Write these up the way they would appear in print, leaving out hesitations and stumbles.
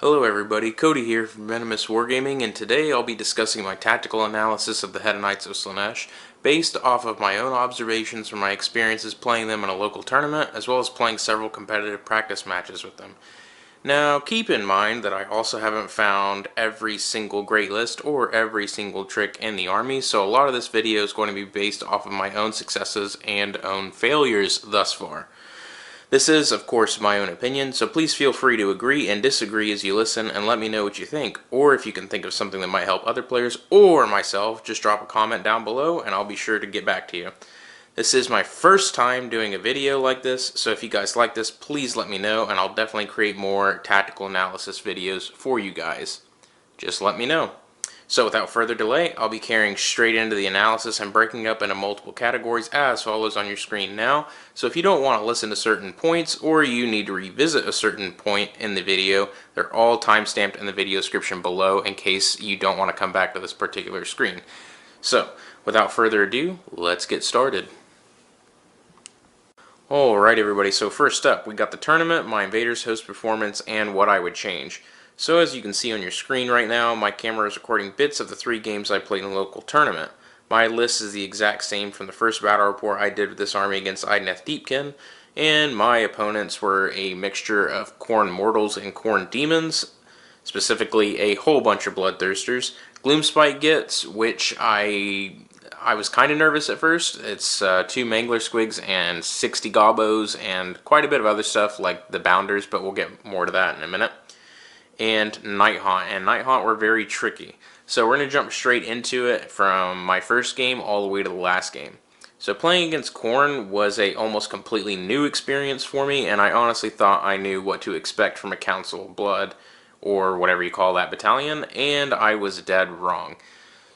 Hello everybody, Cody here from Venomous Wargaming, and today I'll be discussing my tactical analysis of the Hedonites of Slaanesh based off of my own observations from my experiences playing them in a local tournament, as well as playing several competitive practice matches with them. Now, keep in mind that I also haven't found every single great list or every single trick in the army, so a lot of this video is going to be based off of my own successes and own failures thus far. This is, of course, my own opinion, so please feel free to agree and disagree as you listen and let me know what you think. Or if you can think of something that might help other players or myself, just drop a comment down below and I'll be sure to get back to you. This is my first time doing a video like this, so if you guys like this, please let me know and I'll definitely create more tactical analysis videos for you guys. Just let me know. So without further delay, I'll be carrying straight into the analysis and breaking up into multiple categories as follows on your screen now. So if you don't want to listen to certain points or you need to revisit a certain point in the video, they're all timestamped in the video description below in case you don't want to come back to this particular screen. So without further ado, let's get started. Alright everybody, so first up we got the tournament, my invaders host performance, and what I would change. So as you can see on your screen right now, my camera is recording bits of the 3 games I played in the local tournament. My list is the exact same from the first battle report I did with this army against Idneth Deepkin, and my opponents were a mixture of Khorne Mortals and Khorne Demons, specifically a whole bunch of Bloodthirsters, Gloomspite Gitz, which I was kind of nervous at first. It's 2 Mangler Squigs and 60 Gobbos and quite a bit of other stuff like the Bounders, but we'll get more to that in a minute. And Nighthaunt, and Nighthaunt were very tricky. So we're going to jump straight into it from my first game all the way to the last game. So playing against Khorne was a almost completely new experience for me, and I honestly thought I knew what to expect from a Council of Blood, or whatever you call that battalion, and I was dead wrong.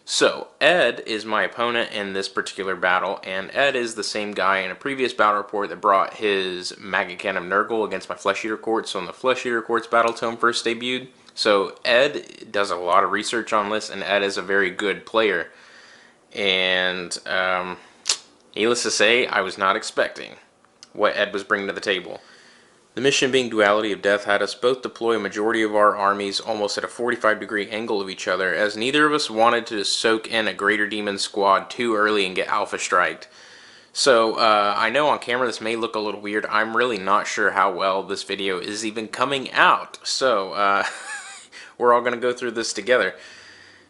So, Ed is my opponent in this particular battle, and Ed is the same guy in a previous battle report that brought his Maggot Cannon of Nurgle against my Flesh Eater Courts when the Flesh Eater Courts Battle Tome first debuted. So, Ed does a lot of research on this, and Ed is a very good player. And, needless to say, I was not expecting what Ed was bringing to the table. The mission being Duality of Death had us both deploy a majority of our armies almost at a 45-degree angle of each other, as neither of us wanted to soak in a Greater Demon squad too early and get alpha striked. So, I know on camera this may look a little weird. I'm really not sure how well this video is even coming out. So, we're all going to go through this together.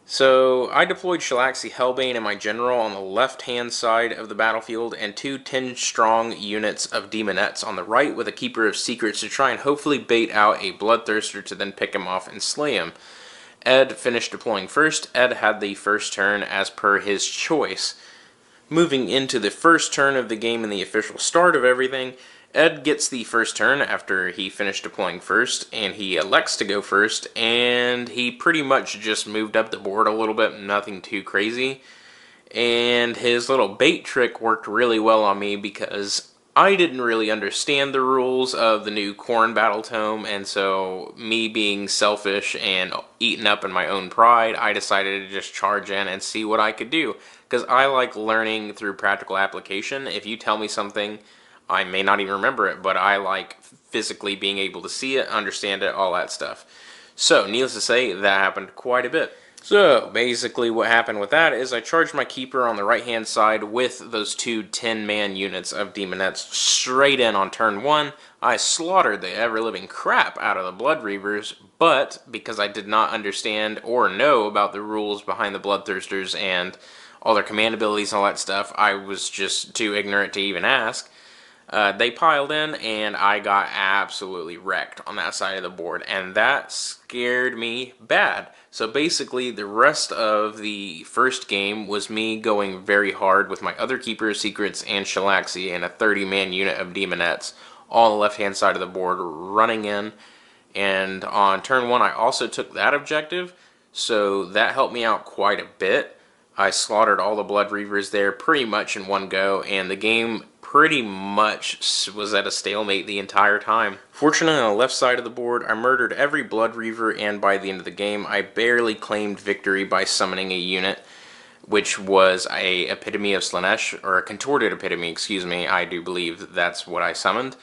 So, I deployed Shalaxi Hellbane and my general on the left-hand side of the battlefield and 2 10-strong units of Demonettes on the right with a Keeper of Secrets to try and hopefully bait out a Bloodthirster to then pick him off and slay him. Ed finished deploying first. Ed had the first turn as per his choice. Moving into the first turn of the game and the official start of everything, Ed gets the first turn after he finished deploying first, and he elects to go first, and he pretty much just moved up the board a little bit, nothing too crazy. And his little bait trick worked really well on me because I didn't really understand the rules of the new Khorne Battle Tome, and so me being selfish and eaten up in my own pride, I decided to just charge in and see what I could do. Because I like learning through practical application. If you tell me something, I may not even remember it, but I like physically being able to see it, understand it, all that stuff. So, needless to say, that happened quite a bit. So, basically what happened with that is I charged my Keeper on the right-hand side with those 2 10-man units of Demonettes straight in on turn 1. I slaughtered the ever-living crap out of the Blood Reavers, but because I did not understand or know about the rules behind the Bloodthirsters and all their command abilities and all that stuff, I was just too ignorant to even ask. They piled in, and I got absolutely wrecked on that side of the board, and that scared me bad. So basically, the rest of the first game was me going very hard with my other Keeper of Secrets and Shalaxi and a 30-man unit of Demonettes, all on the left-hand side of the board, running in. And on turn 1, I also took that objective, so that helped me out quite a bit. I slaughtered all the Blood Reavers there pretty much in one go, and the game pretty much was at a stalemate the entire time. Fortunately, on the left side of the board, I murdered every Blood Reaver, and by the end of the game, I barely claimed victory by summoning a unit, which was a Epitome of Slaanesh, or a Contorted Epitome, excuse me. I do believe that's what I summoned.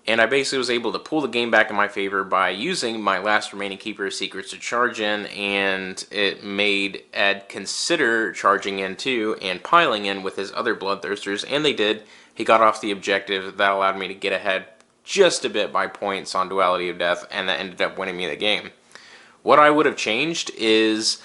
And I basically was able to pull the game back in my favor by using my last remaining Keeper of Secrets to charge in, and it made Ed consider charging in too and piling in with his other Bloodthirsters, and they did. He got off the objective. That allowed me to get ahead just a bit by points on Duality of Death, and that ended up winning me the game. What I would have changed is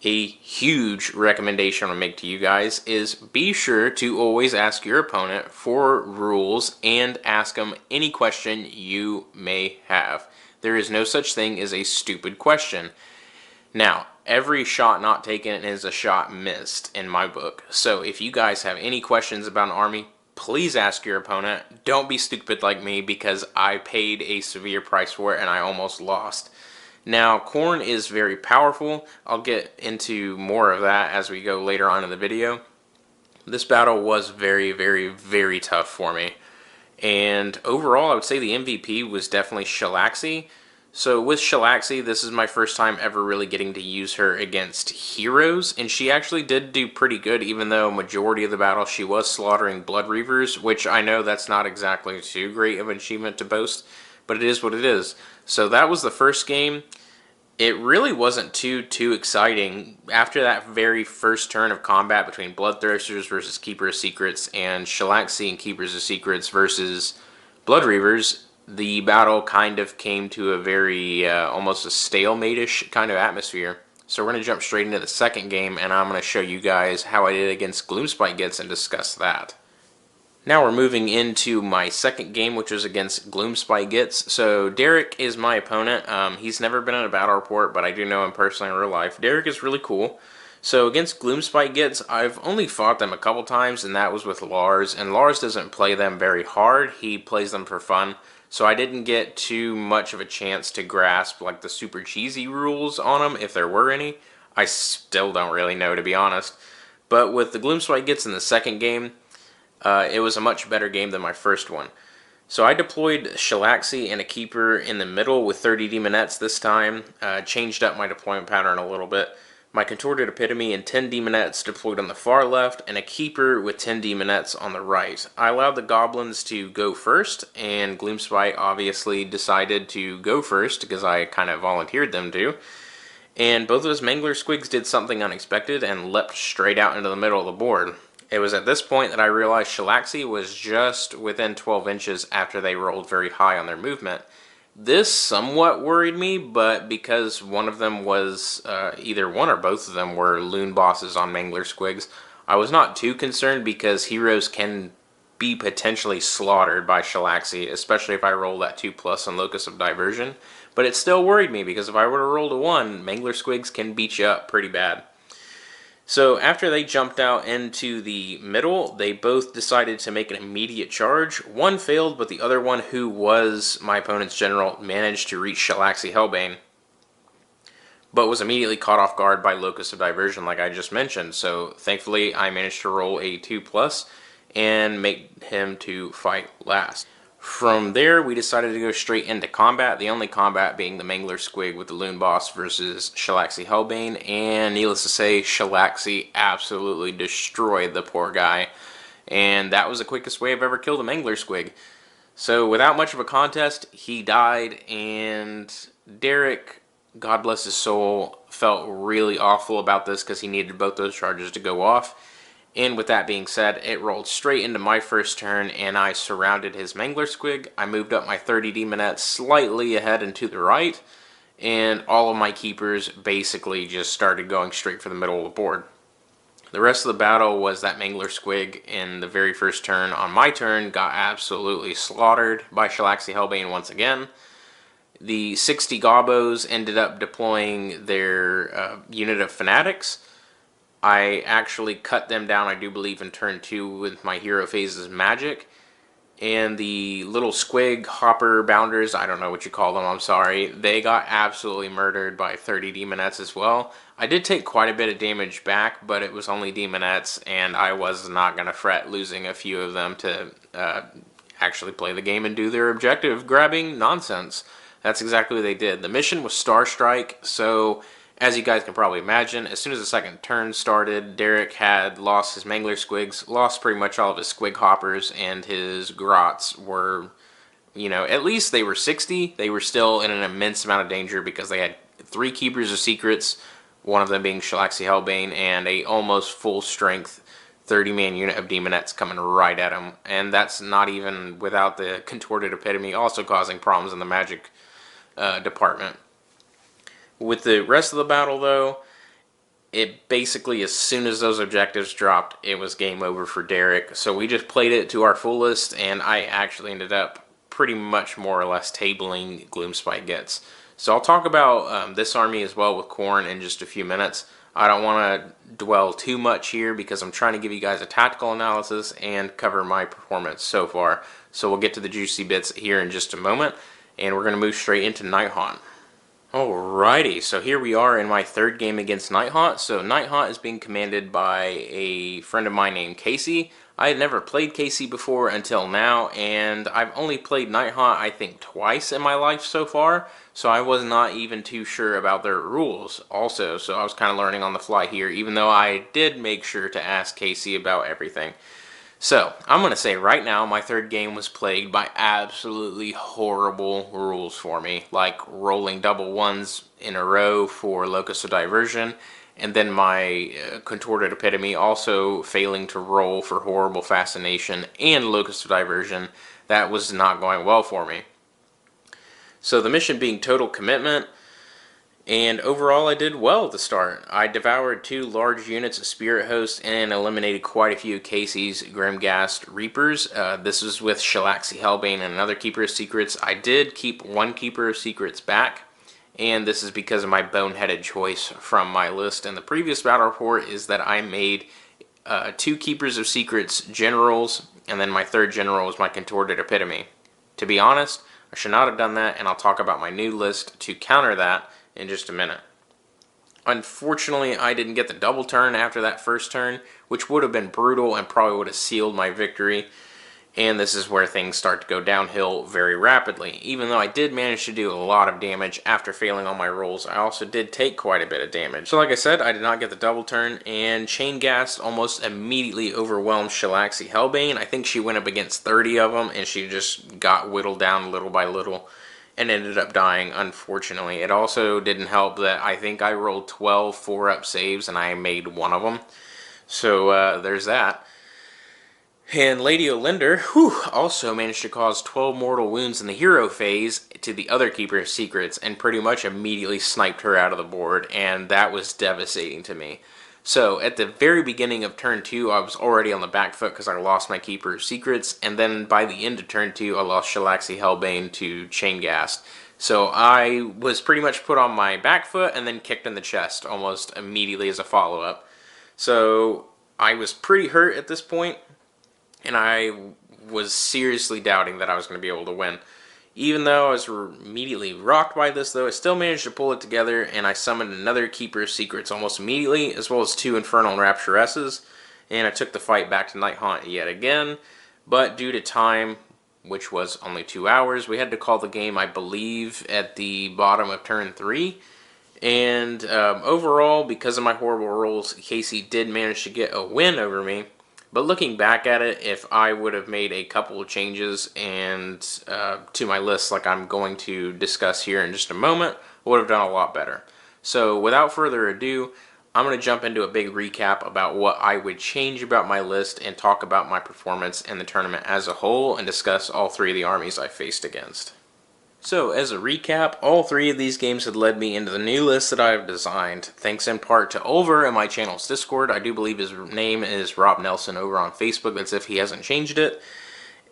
a huge recommendation I make to you guys is be sure to always ask your opponent for rules and ask them any question you may have. There is no such thing as a stupid question. Now, every shot not taken is a shot missed in my book. So if you guys have any questions about an army, please ask your opponent. Don't be stupid like me, because I paid a severe price for it and I almost lost. Now, Khorne is very powerful. I'll get into more of that as we go later on in the video. This battle was very, very, very tough for me. And overall, I would say the MVP was definitely Shalaxi. So with Shalaxi, this is my first time ever really getting to use her against heroes, and she actually did do pretty good, even though majority of the battle she was slaughtering Blood Reavers, which I know that's not exactly too great of an achievement to boast, but it is what it is. So that was the first game. It really wasn't too exciting. After that very first turn of combat between Bloodthirsters versus Keeper of Secrets and Shalaxi and Keepers of Secrets versus Blood Reavers, the battle kind of came to a very, almost a stalemate-ish kind of atmosphere. So we're going to jump straight into the second game, and I'm going to show you guys how I did against Gloomspite Gitz and discuss that. Now we're moving into my second game, which was against Gloomspite Gitz. So Derek is my opponent. He's never been in a battle report, but I do know him personally in real life. Derek is really cool. So against Gloomspite Gitz, I've only fought them a couple times, and that was with Lars. And Lars doesn't play them very hard. He plays them for fun. So I didn't get too much of a chance to grasp like the super cheesy rules on them, if there were any. I still don't really know, to be honest. But with the Gloomspite Gitz in the second game, it was a much better game than my first one. So I deployed Shalaxi and a Keeper in the middle with 30 Demonettes this time. Changed up my deployment pattern a little bit. My Contorted Epitome and 10 Demonettes deployed on the far left, and a Keeper with 10 Demonettes on the right. I allowed the Goblins to go first, and Gloomspite obviously decided to go first because I kind of volunteered them to. And both of his Mangler Squigs did something unexpected and leapt straight out into the middle of the board. It was at this point that I realized Shalaxi was just within 12 inches after they rolled very high on their movement. This somewhat worried me, but because one of them was, either one or both of them were loon bosses on Mangler Squigs, I was not too concerned because heroes can be potentially slaughtered by Shalaxi, especially if I roll that 2+ on Locus of Diversion. But it still worried me because if I were to roll a 1, Mangler Squigs can beat you up pretty bad. So after they jumped out into the middle, they both decided to make an immediate charge. One failed, but the other one, who was my opponent's general, managed to reach Shalaxi Hellbane, but was immediately caught off guard by Locus of Diversion like I just mentioned. So thankfully I managed to roll a 2+ and make him to fight last. From there, we decided to go straight into combat, the only combat being the Mangler Squig with the Loon Boss versus Shalaxi Hellbane, and needless to say, Shalaxi absolutely destroyed the poor guy, and that was the quickest way I've ever killed a Mangler Squig. So without much of a contest, he died, and Derek, God bless his soul, felt really awful about this because he needed both those charges to go off. And with that being said, it rolled straight into my first turn, and I surrounded his Mangler Squig. I moved up my 30 Demonettes slightly ahead and to the right, and all of my Keepers basically just started going straight for the middle of the board. The rest of the battle was that Mangler Squig in the very first turn. On my turn, got absolutely slaughtered by Shalaxi Hellbane once again. The 60 Gobbos ended up deploying their unit of Fanatics. I actually cut them down, I do believe, in turn 2 with my Hero Phases Magic. And the little Squig Hopper Bounders, I don't know what you call them, I'm sorry, they got absolutely murdered by 30 Demonettes as well. I did take quite a bit of damage back, but it was only Demonettes, and I was not going to fret losing a few of them to actually play the game and do their objective, grabbing nonsense. That's exactly what they did. The mission was Star Strike, so as you guys can probably imagine, as soon as the second turn started, Derek had lost his Mangler Squigs, lost pretty much all of his Squig Hoppers, and his Grots were you know, at least they were 60. They were still in an immense amount of danger because they had 3 Keepers of Secrets, one of them being Shalaxi Hellbane, and a almost full strength 30-man unit of Demonettes coming right at them. And that's not even without the Contorted Epitome also causing problems in the magic department. With the rest of the battle, though, it basically, as soon as those objectives dropped, it was game over for Derek. So we just played it to our fullest, and I actually ended up pretty much more or less tabling Gloomspite Gitz. So I'll talk about this army as well with Khorne in just a few minutes. I don't want to dwell too much here because I'm trying to give you guys a tactical analysis and cover my performance so far. So we'll get to the juicy bits here in just a moment, and we're going to move straight into Nighthaunt. Alrighty, so here we are in my 3rd game against Nighthaunt. So Nighthaunt is being commanded by a friend of mine named Casey. I had never played Casey before until now, and I've only played Nighthaunt I think twice in my life so far, so I was not even too sure about their rules also, so I was kind of learning on the fly here, even though I did make sure to ask Casey about everything. So, I'm going to say right now, my 3rd game was plagued by absolutely horrible rules for me, like rolling double ones in a row for Locus of Diversion, and then my Contorted Epitome also failing to roll for Horrible Fascination and Locus of Diversion. That was not going well for me. So the mission being Total Commitment, and overall I did well at the start. I devoured 2 large units of Spirit Host and eliminated quite a few Casey's Grimghast Reapers. This was with Shalaxi Hellbane and another Keeper of Secrets. I did keep 1 Keeper of Secrets back, and this is because of my boneheaded choice from my list in the previous battle report, is that I made 2 Keepers of Secrets generals, and then my 3rd general was my Contorted Epitome. To be honest, I should not have done that, and I'll talk about my new list to counter that in just a minute. Unfortunately, I didn't get the double turn after that first turn, which would have been brutal and probably would have sealed my victory. And this is where things start to go downhill very rapidly. Even though I did manage to do a lot of damage after failing on my rolls, I also did take quite a bit of damage. So like I said, I did not get the double turn, and Chain Ghast almost immediately overwhelmed Shalaxi Hellbane. I think she went up against 30 of them, and she just got whittled down little by little and ended up dying, unfortunately. It also didn't help that I think I rolled 12 4-up saves, and I made 1 of them. So there's that. And Lady Olinder, also managed to cause 12 mortal wounds in the hero phase to the other Keeper of Secrets, and pretty much immediately sniped her out of the board, and that was devastating to me. So, at the very beginning of turn 2, I was already on the back foot because I lost my Keeper of Secrets, and then by the end of turn 2, I lost Shalaxi Hellbane to Chain Ghast. So I was pretty much put on my back foot and then kicked in the chest almost immediately as a follow-up. So I was pretty hurt at this point, and I was seriously doubting that I was going to be able to win. Even though I was immediately rocked by this, though, I still managed to pull it together, and I summoned another Keeper of Secrets almost immediately, as well as 2 Infernal Rapturesses, and I took the fight back to Nighthaunt yet again. But due to time, which was only 2 hours, we had to call the game, I believe, at the bottom of turn 3. And overall, because of my horrible rolls, Casey did manage to get a win over me. But looking back at it, if I would have made a couple of changes and to my list like I'm going to discuss here in just a moment, I would have done a lot better. So without further ado, I'm going to jump into a big recap about what I would change about my list and talk about my performance in the tournament as a whole and discuss all 3 of the armies I faced against. So, as a recap, all 3 of these games had led me into the new list that I have designed, thanks in part to Oliver in my channel's Discord. I do believe his name is Rob Nelson over on Facebook, that's if he hasn't changed it.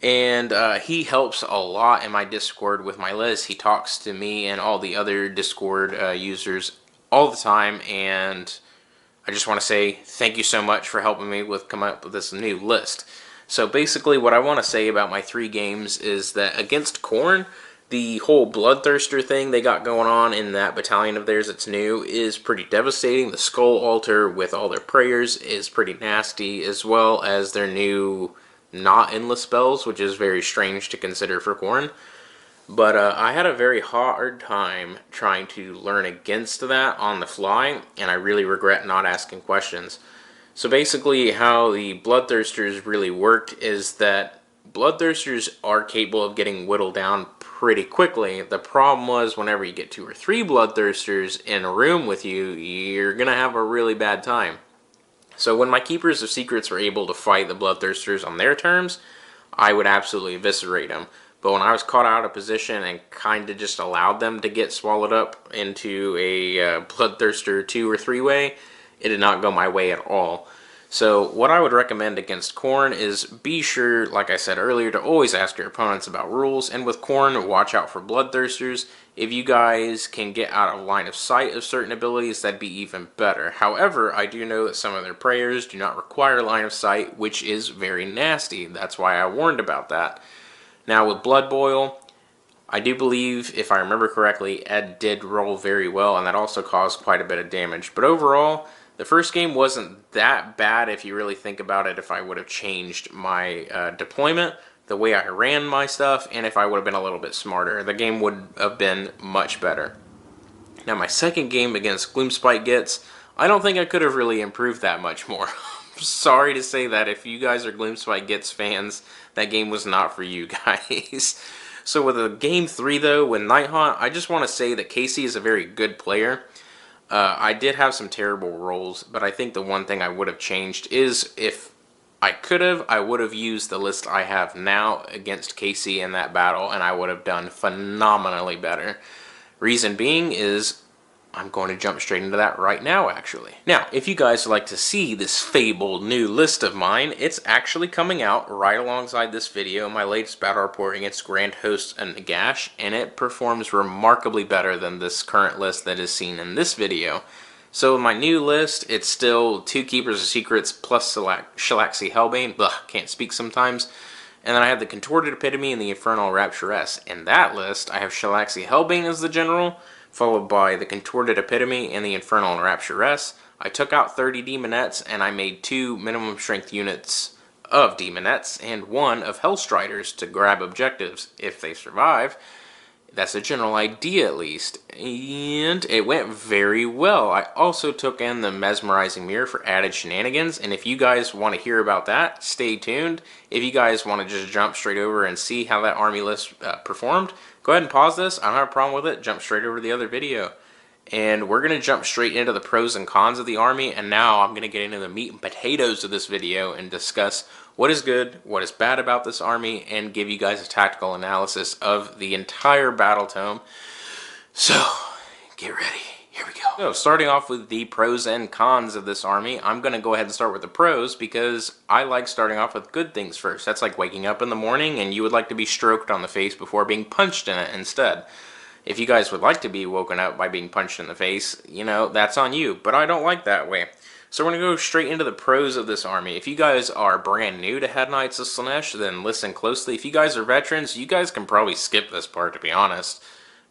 And he helps a lot in my Discord with my list. He talks to me and all the other Discord users all the time, and I just want to say thank you so much for helping me with come up with this new list. So basically what I want to say about my 3 games is that against Khorne, the whole Bloodthirster thing they got going on in that battalion of theirs that's new is pretty devastating. The Skull Altar with all their prayers is pretty nasty, as well as their new not endless spells, which is very strange to consider for Khorne. But I had a very hard time trying to learn against that on the fly, and I really regret not asking questions. So basically how the Bloodthirsters really worked is that Bloodthirsters are capable of getting whittled down pretty quickly. The problem was whenever you get 2 or 3 Bloodthirsters in a room with you, you're going to have a really bad time. So when my Keepers of Secrets were able to fight the Bloodthirsters on their terms, I would absolutely eviscerate them. But when I was caught out of position and kind of just allowed them to get swallowed up into a Bloodthirster 2 or 3 way, it did not go my way at all. So what I would recommend against Khorne is be sure, like I said earlier, to always ask your opponents about rules. And with Khorne, watch out for Bloodthirsters. If you guys can get out of line of sight of certain abilities, that'd be even better. However, I do know that some of their prayers do not require line of sight, which is very nasty. That's why I warned about that. Now with Blood Boil, I do believe, if I remember correctly, Ed did roll very well, and that also caused quite a bit of damage. But overall, the first game wasn't that bad if you really think about it, if I would have changed my deployment, the way I ran my stuff, and if I would have been a little bit smarter. The game would have been much better. Now my second game against Gloomspite Gitz, I don't think I could have really improved that much more. Sorry to say that. If you guys are Gloomspite Gitz fans, that game was not for you guys. So with a game 3 though, with Nighthaunt, I just want to say that Casey is a very good player. I did have some terrible rolls, but I think the one thing I would have changed is if I could have, I would have used the list I have now against Casey in that battle, and I would have done phenomenally better. Reason being is I'm going to jump straight into that right now, actually. Now, if you guys would like to see this fabled new list of mine, it's actually coming out right alongside this video, my latest battle report against Grand Host and Nagash, and it performs remarkably better than this current list that is seen in this video. So my new list, it's still 2 Keepers of Secrets plus Shalaxi Hellbane, can't speak sometimes, and then I have the Contorted Epitome and the Infernal Rapturess. In that list, I have Shalaxi Hellbane as the general, followed by the Contorted Epitome and the Infernal Rapturess. I took out 30 Demonettes, and I made 2 minimum strength units of Demonettes and 1 of Hellstriders to grab objectives if they survive. That's a general idea, at least. And it went very well. I also took in the Mesmerizing Mirror for added shenanigans, and if you guys want to hear about that, stay tuned. If you guys want to just jump straight over and see how that army list performed, go ahead and pause this. I don't have a problem with it. Jump straight over to the other video. And we're going to jump straight into the pros and cons of the army, and now I'm going to get into the meat and potatoes of this video and discuss what is good, what is bad about this army, and give you guys a tactical analysis of the entire battle tome. So, get ready. Here we go. So, starting off with the pros and cons of this army, I'm going to go ahead and start with the pros because I like starting off with good things first. That's like waking up in the morning and you would like to be stroked on the face before being punched in it instead. If you guys would like to be woken up by being punched in the face, you know, that's on you, but I don't like that way. So we're going to go straight into the pros of this army. If you guys are brand new to Hedonites of Slaanesh, then listen closely. If you guys are veterans, you guys can probably skip this part, to be honest.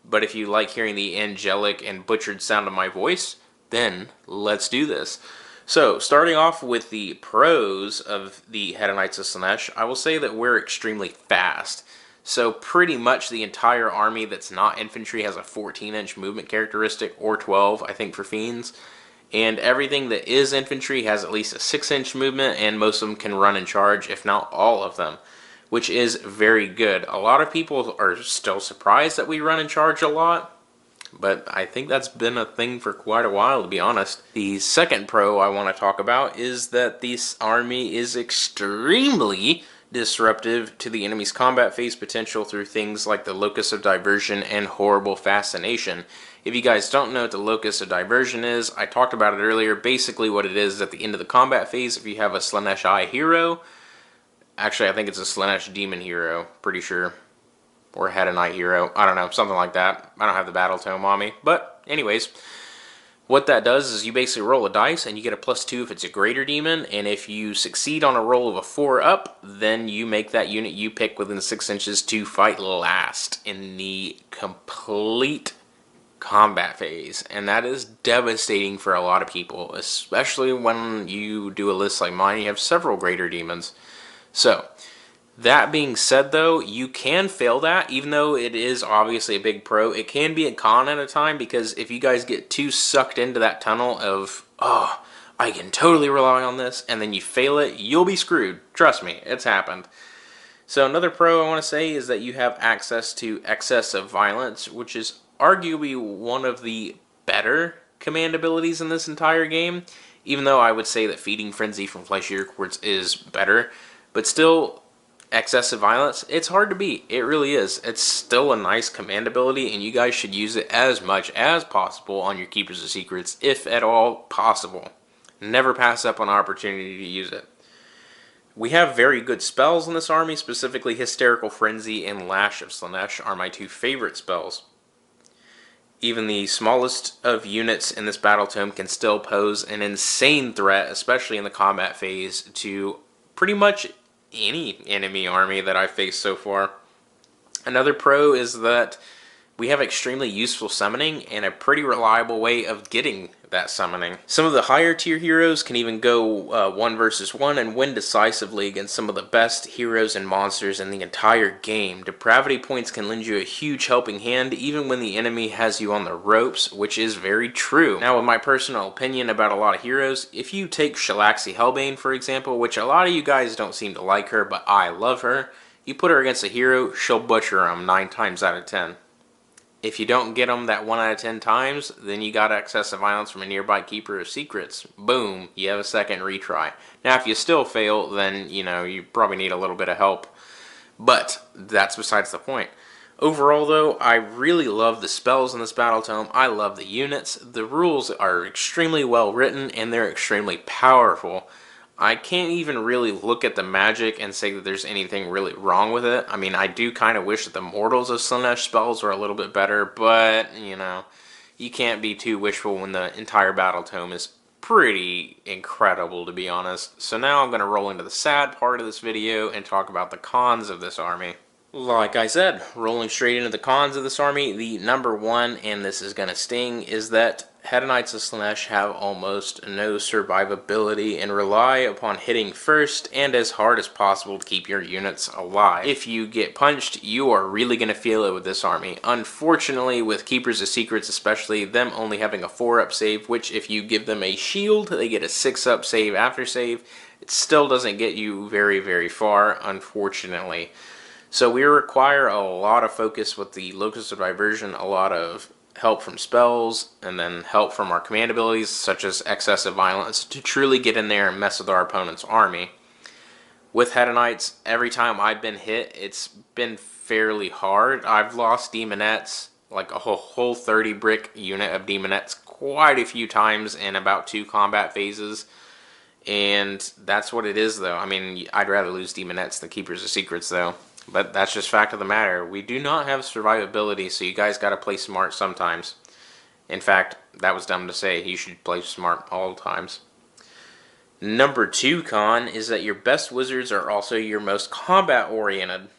But if you like hearing the angelic and butchered sound of my voice, then let's do this. So, starting off with the pros of the Hedonites of Slaanesh, I will say that we're extremely fast. So pretty much the entire army that's not infantry has a 14-inch movement characteristic, or 12, I think, for Fiends. And everything that is infantry has at least a 6-inch movement, and most of them can run and charge, if not all of them, which is very good. A lot of people are still surprised that we run and charge a lot, but I think that's been a thing for quite a while, to be honest. The second pro I want to talk about is that this army is extremely disruptive to the enemy's combat phase potential through things like the Locus of Diversion and Horrible Fascination. If you guys don't know what the Locus of Diversion is, I talked about it earlier. Basically what it is at the end of the combat phase, if you have a Slaanesh Eye hero, actually I think it's a Slaanesh Demon hero, pretty sure, or Hedonite hero, I don't know, something like that. I don't have the battle tome on me, but anyways, what that does is you basically roll a dice and you get a +2 if it's a greater demon, and if you succeed on a roll of a 4 up, then you make that unit you pick within 6 inches to fight last in the complete combat phase, and that is devastating for a lot of people, especially when you do a list like mine, you have several greater demons. So, that being said though, you can fail that, even though it is obviously a big pro. It can be a con at a time, because if you guys get too sucked into that tunnel of, oh, I can totally rely on this, and then you fail it, you'll be screwed. Trust me, it's happened. So another pro I want to say is that you have access to Excess of Violence, which is arguably one of the better command abilities in this entire game, even though I would say that Feeding Frenzy from Flyover Intro is better. But still, Excessive Violence, it's hard to beat. It really is. It's still a nice command ability, and you guys should use it as much as possible on your Keepers of Secrets, if at all possible. Never pass up an opportunity to use it. We have very good spells in this army, specifically Hysterical Frenzy and Lash of Slaanesh are my two favorite spells. Even the smallest of units in this battle tome can still pose an insane threat, especially in the combat phase, to pretty much any enemy army that I've faced so far. Another pro is that we have extremely useful summoning and a pretty reliable way of getting that summoning. Some of the higher tier heroes can even go 1 versus 1 and win decisively against some of the best heroes and monsters in the entire game. Depravity points can lend you a huge helping hand even when the enemy has you on the ropes, which is very true. Now, with my personal opinion about a lot of heroes, if you take Shalaxi Hellbane for example, which a lot of you guys don't seem to like her, but I love her, you put her against a hero, she'll butcher him 9 times out of 10. If you don't get them that 1 out of 10 times, then you got Excessive Violence from a nearby Keeper of Secrets. Boom, you have a second retry. Now, if you still fail, then, you probably need a little bit of help. But that's besides the point. Overall, though, I really love the spells in this battle tome. I love the units. The rules are extremely well written, and they're extremely powerful. I can't even really look at the magic and say that there's anything really wrong with it. I mean, I do kind of wish that the Mortals of Slaanesh spells were a little bit better, but, you can't be too wishful when the entire battle tome is pretty incredible, to be honest. So now I'm going to roll into the sad part of this video and talk about the cons of this army. Like I said, rolling straight into the cons of this army, the number one, and this is going to sting, is that Hedonites of Slaanesh have almost no survivability and rely upon hitting first and as hard as possible to keep your units alive. If you get punched, you are really going to feel it with this army. Unfortunately, with Keepers of Secrets especially, them only having a 4-up save, which if you give them a shield, they get a 6-up save after save, it still doesn't get you very, very far, unfortunately. So we require a lot of focus with the Locus of Diversion, a lot of help from spells, and then help from our command abilities, such as Excessive Violence, to truly get in there and mess with our opponent's army. With Hedonites, every time I've been hit, it's been fairly hard. I've lost Demonettes, like a whole 30 brick unit of Demonettes, quite a few times in about 2 combat phases. And that's what it is, though. I mean, I'd rather lose Demonettes than Keepers of Secrets, though. But that's just fact of the matter. We do not have survivability, so you guys gotta play smart sometimes. In fact, that was dumb to say. You should play smart all times. Number 2 con is that your best wizards are also your most combat-oriented.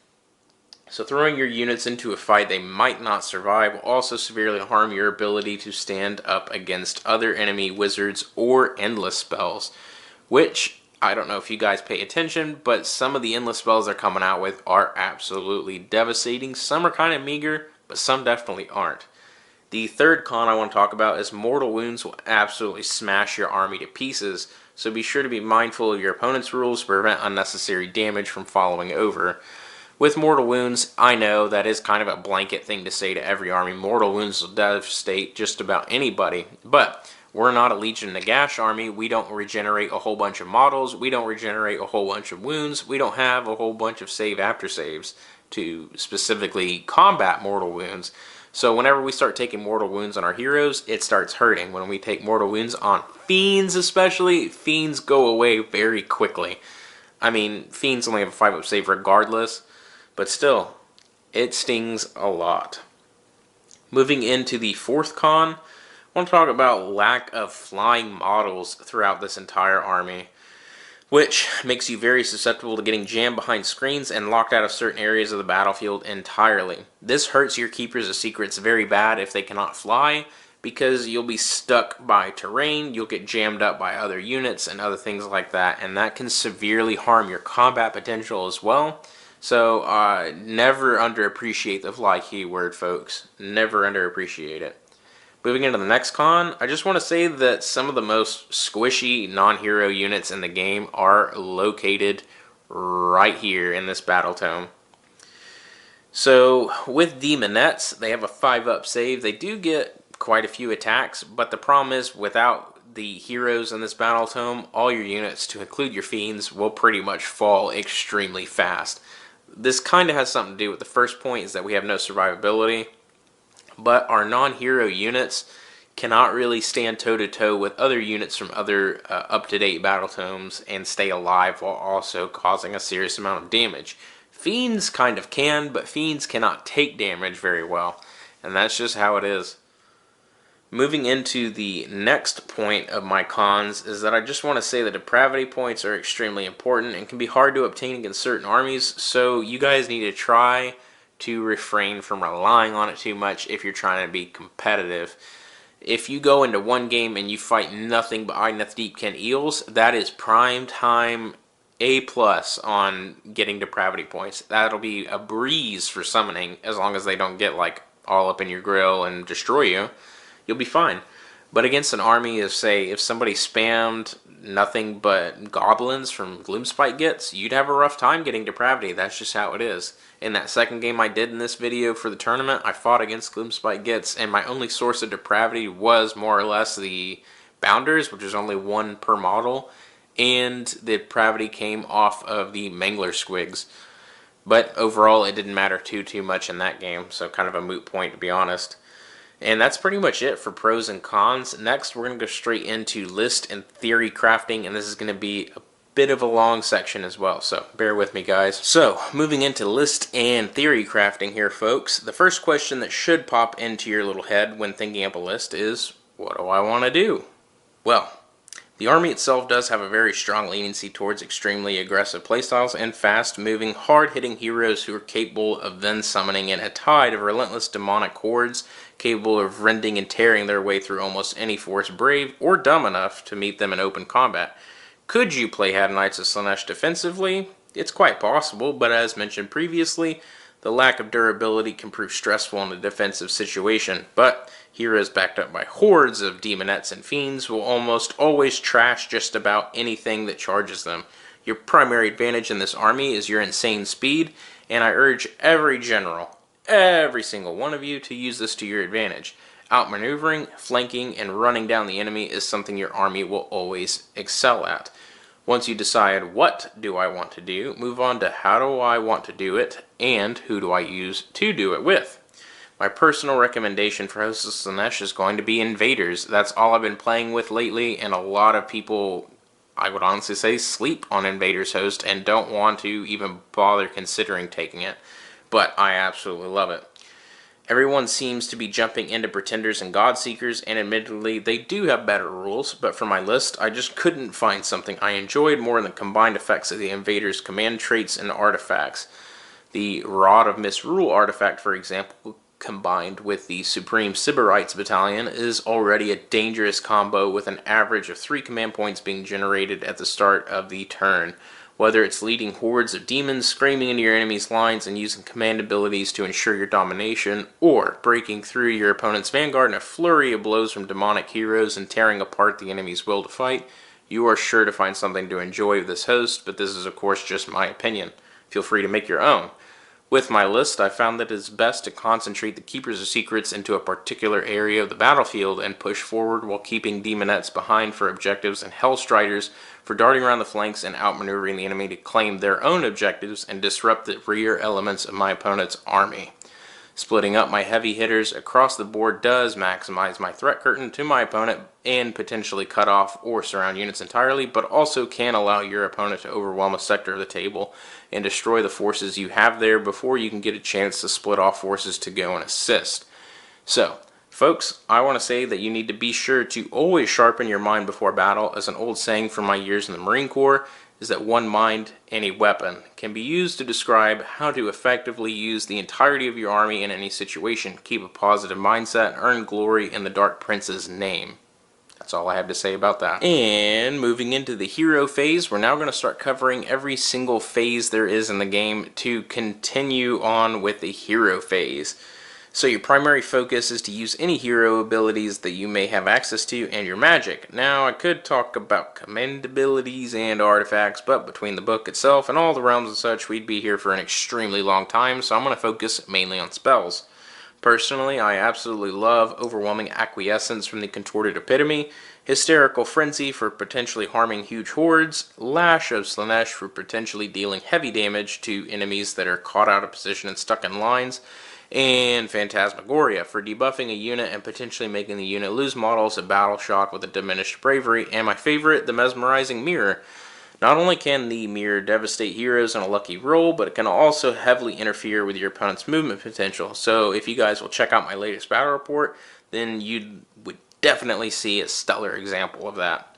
So throwing your units into a fight they might not survive will also severely harm your ability to stand up against other enemy wizards or endless spells, which I don't know if you guys pay attention, but some of the endless spells they're coming out with are absolutely devastating. Some are kind of meager, but some definitely aren't. The third con I want to talk about is Mortal Wounds will absolutely smash your army to pieces, so be sure to be mindful of your opponent's rules to prevent unnecessary damage from following over. With Mortal Wounds, I know that is kind of a blanket thing to say to every army. Mortal Wounds will devastate just about anybody, but we're not a Legion Nagash army. We don't regenerate a whole bunch of models. We don't regenerate a whole bunch of wounds. We don't have a whole bunch of save after saves to specifically combat Mortal Wounds. So whenever we start taking Mortal Wounds on our heroes, it starts hurting. When we take Mortal Wounds on Fiends especially, Fiends go away very quickly. I mean, Fiends only have a 5-up save regardless, but still, it stings a lot. Moving into the fourth con, I want to talk about lack of flying models throughout this entire army, which makes you very susceptible to getting jammed behind screens and locked out of certain areas of the battlefield entirely. This hurts your Keepers of Secrets very bad if they cannot fly, because you'll be stuck by terrain, you'll get jammed up by other units and other things like that, and that can severely harm your combat potential as well. So never underappreciate the fly keyword, folks. Never underappreciate it. Moving into the next con, I just want to say that some of the most squishy non-hero units in the game are located right here in this battle tome. So with Demonettes, they have a 5-up save. They do get quite a few attacks, but the problem is without the heroes in this battle tome, all your units, to include your fiends, will pretty much fall extremely fast. This kind of has something to do with the first point, is that we have no survivability, but our non-hero units cannot really stand toe-to-toe with other units from other up-to-date battle tomes and stay alive while also causing a serious amount of damage. Fiends kind of can, but Fiends cannot take damage very well, and that's just how it is. Moving into the next point of my cons is that I just want to say that depravity points are extremely important and can be hard to obtain against certain armies, so you guys need to try to refrain from relying on it too much if you're trying to be competitive. If you go into one game and you fight nothing but Idoneth Deepkin Eels, that is prime time A+ on getting depravity points. That'll be a breeze for summoning, as long as they don't get like all up in your grill and destroy you. You'll be fine. But against an army of, say, if somebody spammed nothing but goblins from Gloomspite Gitz, you'd have a rough time getting depravity. That's just how it is. In that second game I did in this video for the tournament, I fought against Gloomspite Gitz, and my only source of depravity was more or less the Bounders, which is only 1 per model, and the depravity came off of the Mangler Squigs. But overall, it didn't matter too much in that game, so kind of a moot point, to be honest. And that's pretty much it for pros and cons. Next, we're going to go straight into list and theory crafting, and this is going to be a bit of a long section as well, so bear with me, guys. So, moving into list and theory crafting here, folks, the first question that should pop into your little head when thinking up a list is, what do I want to do? Well, the army itself does have a very strong leniency towards extremely aggressive playstyles and fast-moving, hard-hitting heroes who are capable of then summoning in a tide of relentless demonic hordes, capable of rending and tearing their way through almost any force brave or dumb enough to meet them in open combat. Could you play Hedonites of Slaanesh defensively? It's quite possible, but as mentioned previously, the lack of durability can prove stressful in a defensive situation, but heroes backed up by hordes of demonettes and fiends will almost always trash just about anything that charges them. Your primary advantage in this army is your insane speed, and I urge every general, every single one of you, to use this to your advantage. Outmaneuvering, flanking, and running down the enemy is something your army will always excel at. Once you decide what do I want to do, move on to how do I want to do it, and who do I use to do it with. My personal recommendation for Host of Slaanesh is going to be Invaders. That's all I've been playing with lately, and a lot of people, I would honestly say, sleep on Invaders Host and don't want to even bother considering taking it. But I absolutely love it. Everyone seems to be jumping into Pretenders and Godseekers, and admittedly they do have better rules, but for my list I just couldn't find something I enjoyed more than the combined effects of the Invaders' command traits and artifacts. The Rod of Misrule artifact, for example, combined with the Supreme Sybarites Battalion, is already a dangerous combo with an average of 3 command points being generated at the start of the turn. Whether it's leading hordes of demons screaming into your enemy's lines and using command abilities to ensure your domination, or breaking through your opponent's vanguard in a flurry of blows from demonic heroes and tearing apart the enemy's will to fight, you are sure to find something to enjoy with this host, but this is of course just my opinion. Feel free to make your own. With my list, I found that it is best to concentrate the Keepers of Secrets into a particular area of the battlefield and push forward while keeping Demonettes behind for objectives and Hellstriders for darting around the flanks and outmaneuvering the enemy to claim their own objectives and disrupt the rear elements of my opponent's army. Splitting up my heavy hitters across the board does maximize my threat curtain to my opponent and potentially cut off or surround units entirely, but also can allow your opponent to overwhelm a sector of the table and destroy the forces you have there before you can get a chance to split off forces to go and assist. So, folks, I want to say that you need to be sure to always sharpen your mind before battle, as an old saying from my years in the Marine Corps is that one mind, any weapon, can be used to describe how to effectively use the entirety of your army in any situation. Keep a positive mindset and earn glory in the Dark Prince's name. That's all I have to say about that. And moving into the hero phase, we're now going to start covering every single phase there is in the game to continue on with the hero phase. So your primary focus is to use any hero abilities that you may have access to and your magic. Now I could talk about command abilities and artifacts, but between the book itself and all the realms and such, we'd be here for an extremely long time, so I'm going to focus mainly on spells. Personally, I absolutely love Overwhelming Acquiescence from the Contorted Epitome, Hysterical Frenzy for potentially harming huge hordes, Lash of Slaanesh for potentially dealing heavy damage to enemies that are caught out of position and stuck in lines, and Phantasmagoria for debuffing a unit and potentially making the unit lose models of Battleshock with a diminished bravery, and my favorite, the Mesmerizing Mirror. Not only can the mirror devastate heroes on a lucky roll, but it can also heavily interfere with your opponent's movement potential. So if you guys will check out my latest battle report, then you would definitely see a stellar example of that.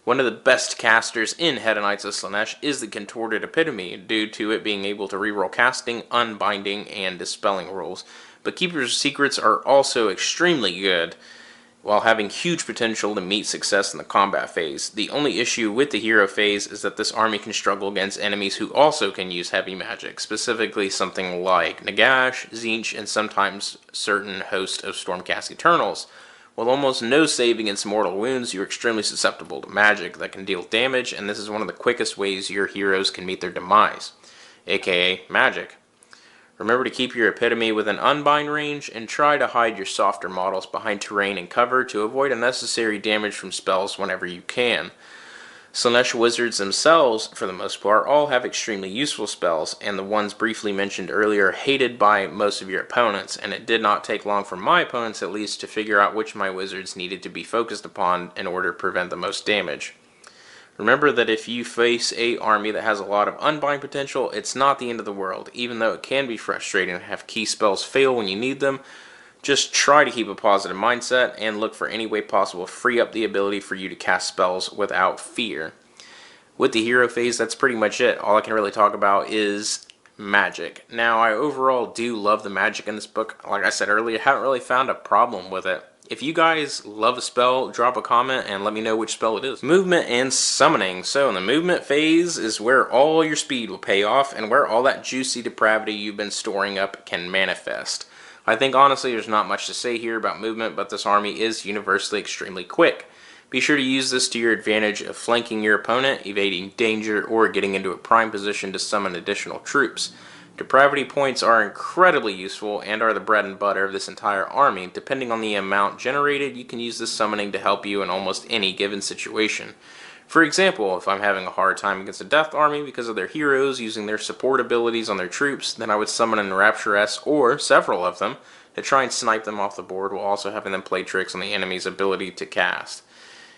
One of the best casters in Hedonites of Slaanesh is the Contorted Epitome, due to it being able to reroll casting, unbinding, and dispelling rolls. But Keeper's Secrets are also extremely good, while having huge potential to meet success in the combat phase. The only issue with the hero phase is that this army can struggle against enemies who also can use heavy magic, specifically something like Nagash, Tzeentch, and sometimes certain host of Stormcast Eternals. With almost no save against mortal wounds, you're extremely susceptible to magic that can deal damage, and this is one of the quickest ways your heroes can meet their demise, aka magic. Remember to keep your epitome within unbind range, and try to hide your softer models behind terrain and cover to avoid unnecessary damage from spells whenever you can. Slaanesh wizards themselves, for the most part, all have extremely useful spells, and the ones briefly mentioned earlier are hated by most of your opponents, and it did not take long for my opponents at least to figure out which of my wizards needed to be focused upon in order to prevent the most damage. Remember that if you face an army that has a lot of unbind potential, it's not the end of the world. Even though it can be frustrating to have key spells fail when you need them, just try to keep a positive mindset and look for any way possible to free up the ability for you to cast spells without fear. With the hero phase, that's pretty much it. All I can really talk about is magic. Now, I overall do love the magic in this book. Like I said earlier, I haven't really found a problem with it. If you guys love a spell, drop a comment and let me know which spell it is. Movement and summoning. So in the movement phase is where all your speed will pay off and where all that juicy depravity you've been storing up can manifest. I think honestly there's not much to say here about movement, but this army is universally extremely quick. Be sure to use this to your advantage of flanking your opponent, evading danger, or getting into a prime position to summon additional troops. Depravity points are incredibly useful and are the bread and butter of this entire army. Depending on the amount generated, you can use this summoning to help you in almost any given situation. For example, if I'm having a hard time against a death army because of their heroes using their support abilities on their troops, then I would summon an Enrapturess or several of them to try and snipe them off the board while also having them play tricks on the enemy's ability to cast.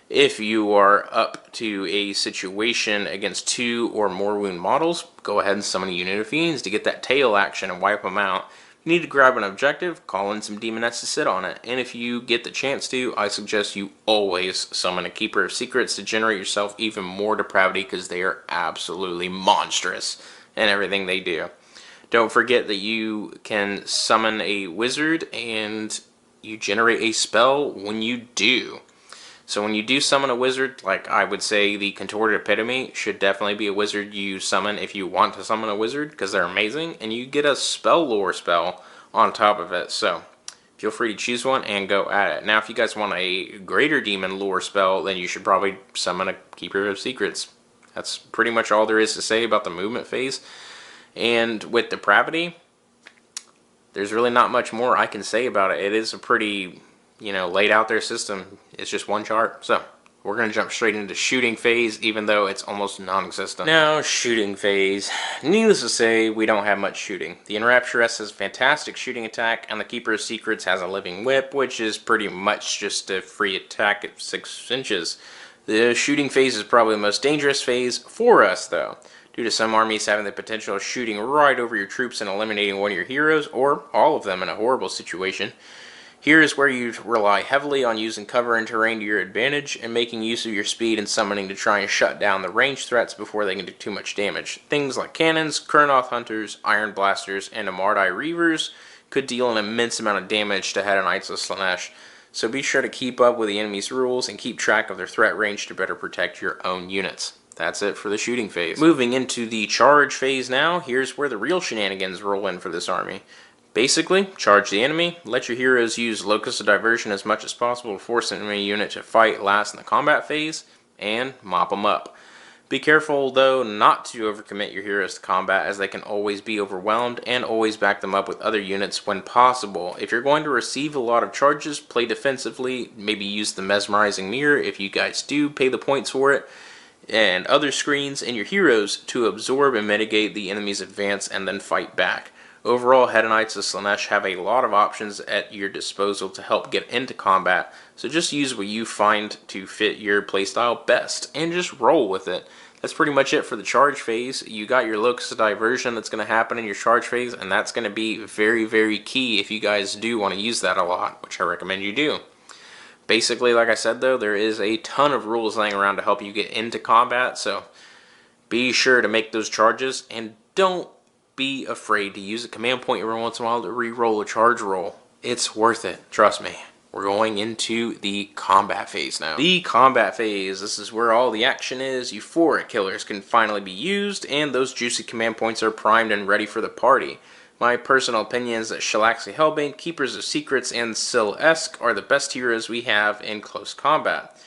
If you are up to a situation against 2 or more wound models, go ahead and summon a unit of fiends to get that tail action and wipe them out. If you need to grab an objective, call in some demonettes to sit on it. And if you get the chance to, I suggest you always summon a Keeper of Secrets to generate yourself even more depravity, because they are absolutely monstrous in everything they do. Don't forget that you can summon a wizard and you generate a spell when you do. So when you do summon a wizard, like I would say the Contorted Epitome should definitely be a wizard you summon if you want to summon a wizard, because they're amazing, and you get a spell lore spell on top of it. So feel free to choose one and go at it. Now if you guys want a greater demon lore spell, then you should probably summon a Keeper of Secrets. That's pretty much all there is to say about the movement phase. And with depravity, there's really not much more I can say about it. It is a pretty, laid out there system. It's just one chart. So we're going to jump straight into shooting phase, even though it's almost non-existent. Now, shooting phase. Needless to say, we don't have much shooting. The Enrapturess has fantastic shooting attack, and the Keeper of Secrets has a living whip, which is pretty much just a free attack at 6 inches. The shooting phase is probably the most dangerous phase for us, though, due to some armies having the potential of shooting right over your troops and eliminating one of your heroes, or all of them in a horrible situation. Here is where you rely heavily on using cover and terrain to your advantage, and making use of your speed and summoning to try and shut down the ranged threats before they can do too much damage. Things like cannons, Kurnoth Hunters, Iron Blasters, and Amardai Reavers could deal an immense amount of damage to Hedonites of Slaanesh, so be sure to keep up with the enemy's rules and keep track of their threat range to better protect your own units. That's it for the shooting phase. Moving into the charge phase now, here's where the real shenanigans roll in for this army. Basically, charge the enemy, let your heroes use Locus of Diversion as much as possible to force an enemy unit to fight last in the combat phase, and mop them up. Be careful, though, not to overcommit your heroes to combat, as they can always be overwhelmed, and always back them up with other units when possible. If you're going to receive a lot of charges, play defensively, maybe use the Mesmerizing Mirror if you guys do pay the points for it, and other screens, and your heroes to absorb and mitigate the enemy's advance and then fight back. Overall, Hedonites and Slaanesh have a lot of options at your disposal to help get into combat, so just use what you find to fit your playstyle best, and just roll with it. That's pretty much it for the charge phase. You got your Locus of Diversion that's going to happen in your charge phase, and that's going to be very, very key if you guys do want to use that a lot, which I recommend you do. Basically, like I said though, there is a ton of rules laying around to help you get into combat, so be sure to make those charges, and don't be afraid to use a command point every once in a while to re-roll a charge roll. It's worth it, trust me. We're going into the combat phase now. The combat phase, this is where all the action is. Euphoric killers can finally be used, and those juicy command points are primed and ready for the party. My personal opinion is that Shalaxi Hellbane, Keepers of Secrets, and Syl-esque are the best heroes we have in close combat.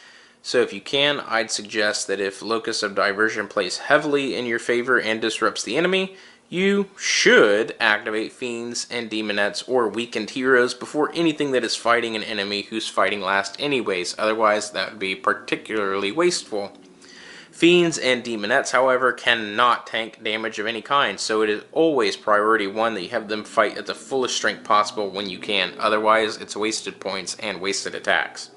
So if you can, I'd suggest that if Locus of Diversion plays heavily in your favor and disrupts the enemy, you should activate Fiends and Demonettes or weakened heroes before anything that is fighting an enemy who's fighting last anyways, otherwise that would be particularly wasteful. Fiends and Demonettes, however, cannot tank damage of any kind, so it is always priority 1 that you have them fight at the fullest strength possible when you can, otherwise it's wasted points and wasted attacks.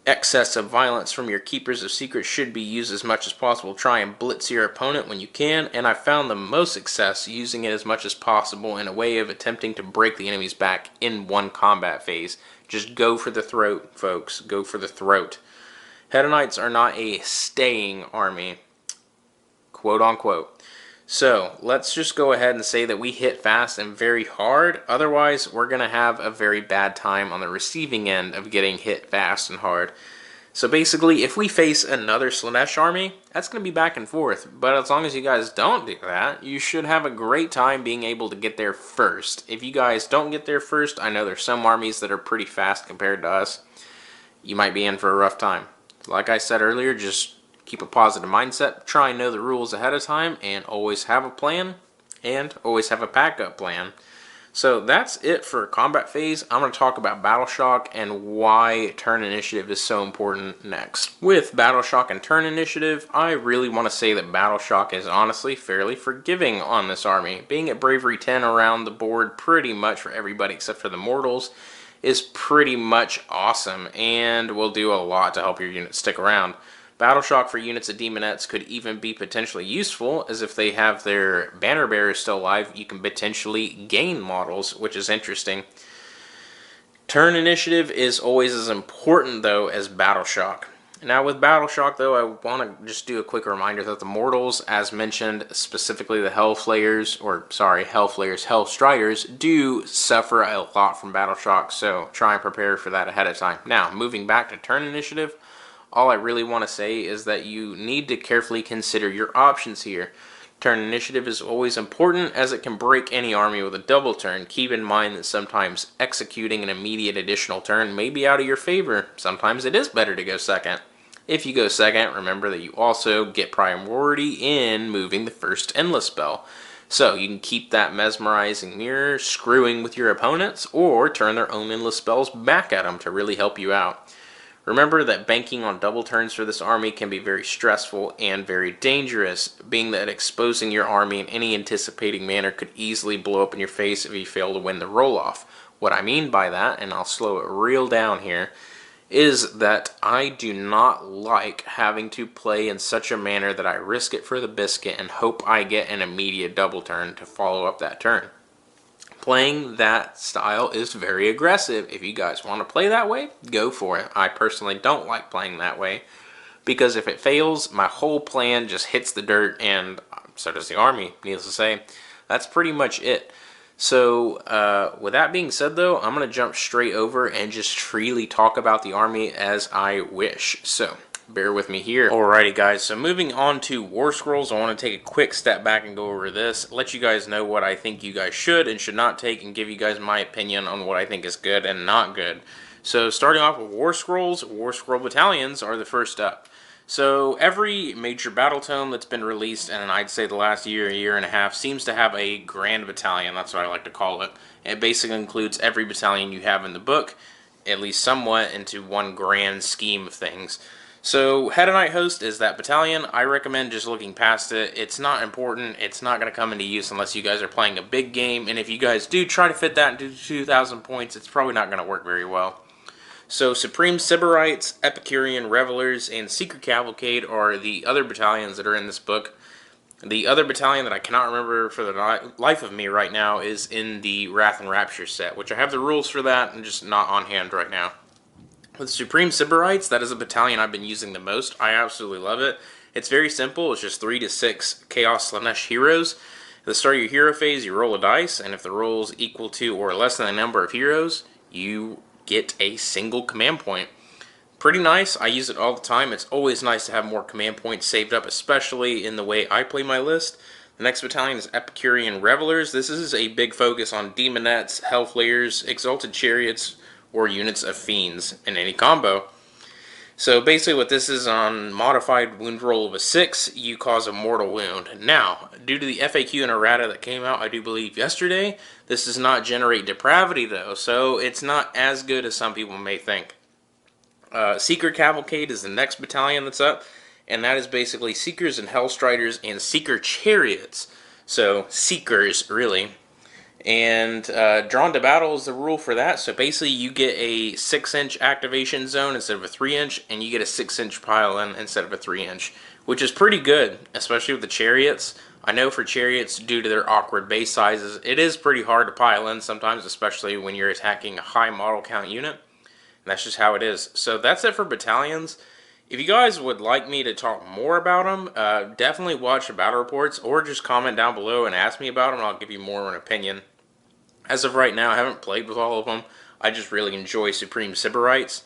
Excess of violence from your Keepers of Secrets should be used as much as possible. Try and blitz your opponent when you can, and I've found the most success using it as much as possible in a way of attempting to break the enemy's back in one combat phase. Just go for the throat, folks. Go for the throat. Hedonites are not a staying army, quote unquote. So, let's just go ahead and say that we hit fast and very hard, otherwise we're going to have a very bad time on the receiving end of getting hit fast and hard. So basically, if we face another Slaanesh army, that's going to be back and forth, but as long as you guys don't do that, you should have a great time being able to get there first. If you guys don't get there first, I know there's some armies that are pretty fast compared to us, you might be in for a rough time. Like I said earlier, just keep a positive mindset, try and know the rules ahead of time, and always have a plan, and always have a backup plan. So that's it for combat phase. I'm going to talk about Battleshock and why turn initiative is so important next. With Battleshock and turn initiative, I really want to say that Battleshock is honestly fairly forgiving on this army. Being at Bravery 10 around the board pretty much for everybody except for the Mortals is pretty much awesome, and will do a lot to help your units stick around. Battleshock for units of Demonettes could even be potentially useful, as if they have their banner bearers still alive, you can potentially gain models, which is interesting. Turn initiative is always as important, though, as Battleshock. Now, with Battleshock, though, I want to just do a quick reminder that the Mortals, as mentioned, specifically the Hellflayers, Hellstriders, do suffer a lot from Battleshock, so try and prepare for that ahead of time. Now, moving back to turn initiative, all I really want to say is that you need to carefully consider your options here. Turn initiative is always important, as it can break any army with a double turn. Keep in mind that sometimes executing an immediate additional turn may be out of your favor. Sometimes it is better to go second. If you go second, remember that you also get priority in moving the first Endless spell. So you can keep that Mesmerizing Mirror screwing with your opponents, or turn their own Endless spells back at them to really help you out. Remember that banking on double turns for this army can be very stressful and very dangerous, being that exposing your army in any anticipating manner could easily blow up in your face if you fail to win the roll-off. What I mean by that, and I'll slow it real down here, is that I do not like having to play in such a manner that I risk it for the biscuit and hope I get an immediate double turn to follow up that turn. Playing that style is very aggressive. If you guys want to play that way, go for it. I personally don't like playing that way, because if it fails, my whole plan just hits the dirt, and so does the army, needless to say. That's pretty much it. So, with that being said though, I'm going to jump straight over and just freely talk about the army as I wish. So, bear with me here. Alrighty guys, so moving on to War Scrolls, I want to take a quick step back and go over this, let you guys know what I think you guys should and should not take, and give you guys my opinion on what I think is good and not good. So starting off with War Scrolls, War Scroll Battalions are the first up. So every major battle tome that's been released, and I'd say the last year and a half, seems to have a grand battalion. That's what I like to call it. It basically includes every battalion you have in the book, at least somewhat, into one grand scheme of things. So Hedonite Host is that battalion. I recommend just looking past it. It's not important. It's not going to come into use unless you guys are playing a big game, and if you guys do try to fit that into 2,000 points, it's probably not going to work very well. So Supreme Sybarites, Epicurean Revelers, and Secret Cavalcade are the other battalions that are in this book. The other battalion that I cannot remember for the life of me right now is in the Wrath and Rapture set, which I have the rules for that and just not on hand right now. With Supreme Sybarites, that is a battalion I've been using the most. I absolutely love it. It's very simple. It's just 3 to 6 Chaos Slaanesh heroes. At the start of your hero phase, you roll a dice, and if the roll is equal to or less than the number of heroes, you get a single command point. Pretty nice. I use it all the time. It's always nice to have more command points saved up, especially in the way I play my list. The next battalion is Epicurean Revelers. This is a big focus on Demonettes, Hellflayers, Exalted Chariots, or units of Fiends in any combo. So basically what this is, on modified wound roll of a 6, you cause a mortal wound. Now, due to the FAQ and errata that came out, I do believe yesterday, this does not generate depravity though, so it's not as good as some people may think. Secret Cavalcade is the next battalion that's up, and that is basically Seekers and Hellstriders and Seeker Chariots. So, Seekers, really. And Drawn to Battle is the rule for that. So basically you get a 6-inch activation zone instead of a 3-inch, and you get a 6-inch pile-in instead of a 3-inch, which is pretty good, especially with the Chariots. I know for Chariots, due to their awkward base sizes, it is pretty hard to pile in sometimes, especially when you're attacking a high model count unit. And that's just how it is. So that's it for battalions. If you guys would like me to talk more about them, definitely watch the battle reports, or just comment down below and ask me about them, and I'll give you more of an opinion. As of right now, I haven't played with all of them. I just really enjoy Supreme Sybarites,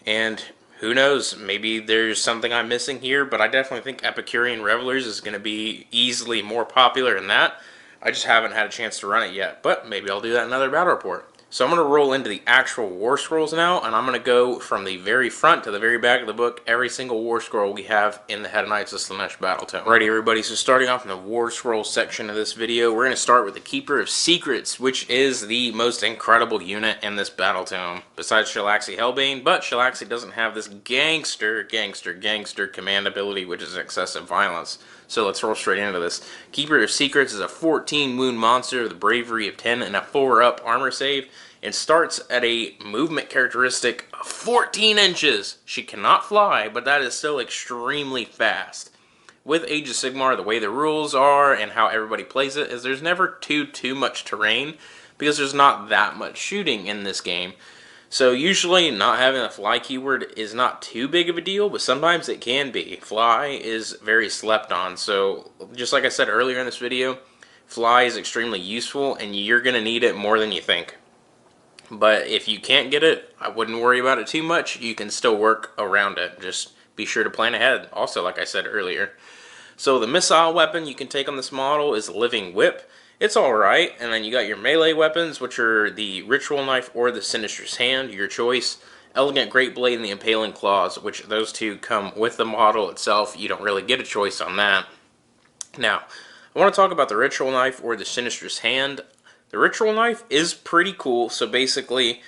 and who knows, maybe there's something I'm missing here, but I definitely think Epicurean Revelers is going to be easily more popular than that. I just haven't had a chance to run it yet, but maybe I'll do that in another battle report. So I'm going to roll into the actual War Scrolls now, and I'm going to go from the very front to the very back of the book, every single War Scroll we have in the Hedonites of Slaanesh Battle Tome. Alrighty everybody, so starting off in the War Scroll section of this video, we're going to start with the Keeper of Secrets, which is the most incredible unit in this Battle Tome, besides Shalaxi Hellbane, but Shalaxi doesn't have this gangster command ability, which is excessive violence. So let's roll straight into this. Keeper of Secrets is a 14 wound monster with a bravery of 10 and a 4-up armor save, and starts at a movement characteristic of 14 inches. She cannot fly, but that is still extremely fast. With Age of Sigmar, the way the rules are and how everybody plays it is there's never too much terrain, because there's not that much shooting in this game. So usually not having a fly keyword is not too big of a deal, but sometimes it can be. Fly is very slept on, so just like I said earlier in this video, fly is extremely useful and you're going to need it more than you think. But if you can't get it, I wouldn't worry about it too much. You can still work around it. Just be sure to plan ahead, also like I said earlier. So the missile weapon you can take on this model is Living Whip. It's alright, and then you got your melee weapons, which are the Ritual Knife or the Sinister's Hand, your choice. Elegant Great Blade and the Impaling Claws, which those two come with the model itself. You don't really get a choice on that. Now, I want to talk about the Ritual Knife or the Sinister's Hand. The Ritual Knife is pretty cool, so basically,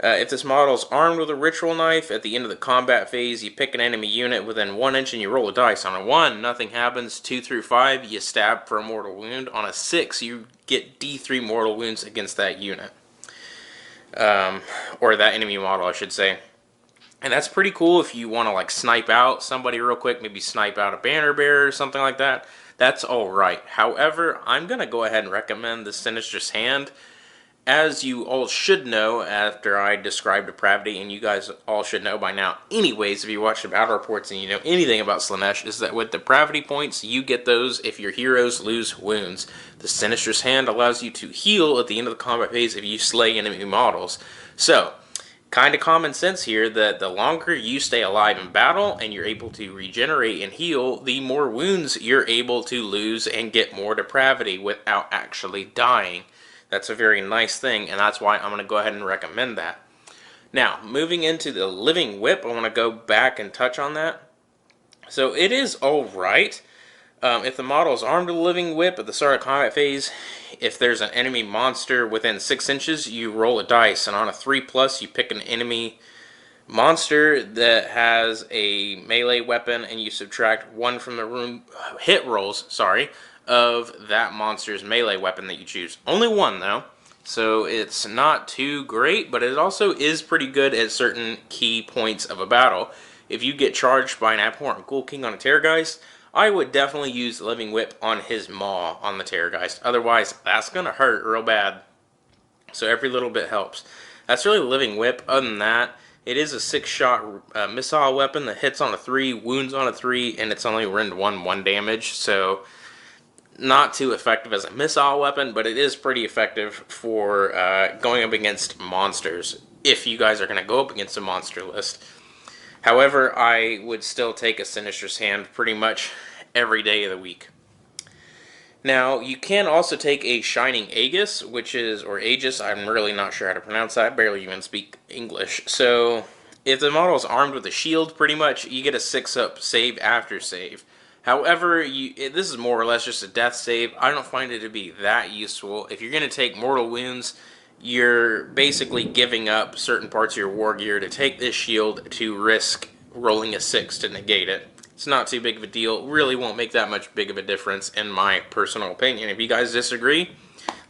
if this model is armed with a Ritual Knife, at the end of the combat phase, you pick an enemy unit within 1 inch and you roll a dice. On a 1, nothing happens. 2 through 5, you stab for a mortal wound. On a 6, you get D3 mortal wounds against that unit. Or that enemy model, I should say. And that's pretty cool if you want to like snipe out somebody real quick, maybe snipe out a banner bearer or something like that. That's alright. However, I'm going to go ahead and recommend the Sinister's Hand. As you all should know after I described depravity, and you guys all should know by now anyways if you watch the battle reports and you know anything about Slaanesh, is that with depravity points, you get those if your heroes lose wounds. The Sinister's Hand allows you to heal at the end of the combat phase if you slay enemy models. So, Kind of common sense here that the longer you stay alive in battle and you're able to regenerate and heal, the more wounds you're able to lose and get more depravity without actually dying. That's a very nice thing, and that's why I'm going to go ahead and recommend that. Now, moving into the Living Whip, I want to go back and touch on that. So it is alright. If the model is armed with a Living Whip at the start of combat phase, if there's an enemy monster within 6 inches, you roll a dice, and on a 3+, you pick an enemy monster that has a melee weapon, and you subtract 1 from the hit rolls, of that monster's melee weapon that you choose. Only 1, though, so it's not too great, but it also is pretty good at certain key points of a battle. If you get charged by an Abhorrent Ghoul King on a Terrorgeist, I would definitely use the Living Whip on his maw on the Terrorgeist. Otherwise, that's going to hurt real bad. So every little bit helps. That's really the Living Whip. Other than that, it is a 6-shot missile weapon that hits on a 3, wounds on a 3, and it's only rend 1 damage. So not too effective as a missile weapon, but it is pretty effective for going up against monsters, if you guys are going to go up against a monster list. However, I would still take a Sinister's Hand pretty much every day of the week. Now, you can also take a Shining Aegis, or Aegis, I'm really not sure how to pronounce that, I barely even speak English. So, if the model is armed with a shield, pretty much, you get a 6-up save after save. However, this is more or less just a death save. I don't find it to be that useful. If you're going to take mortal wounds, you're basically giving up certain parts of your war gear to take this shield to risk rolling a 6 to negate it. It's not too big of a deal. Really won't make that much big of a difference in my personal opinion. If you guys disagree,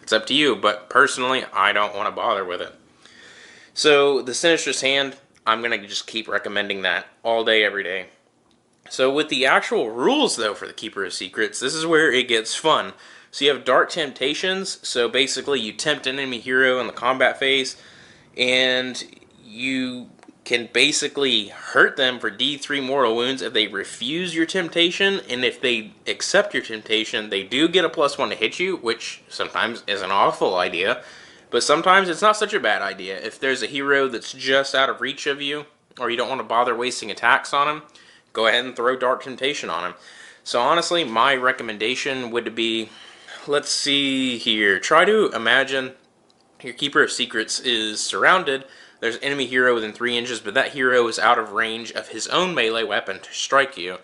it's up to you. But personally, I don't want to bother with it. So the Sinister's Hand, I'm going to just keep recommending that all day, every day. So with the actual rules, though, for the Keeper of Secrets, this is where it gets fun. So you have Dark Temptations, so basically you tempt an enemy hero in the combat phase, and you can basically hurt them for D3 mortal wounds if they refuse your temptation, and if they accept your temptation, they do get a +1 to hit you, which sometimes is an awful idea, but sometimes it's not such a bad idea. If there's a hero that's just out of reach of you, or you don't want to bother wasting attacks on him, go ahead and throw Dark Temptation on him. So honestly, my recommendation would be, let's see here. Try to imagine your Keeper of Secrets is surrounded. There's an enemy hero within 3 inches, but that hero is out of range of his own melee weapon to strike you.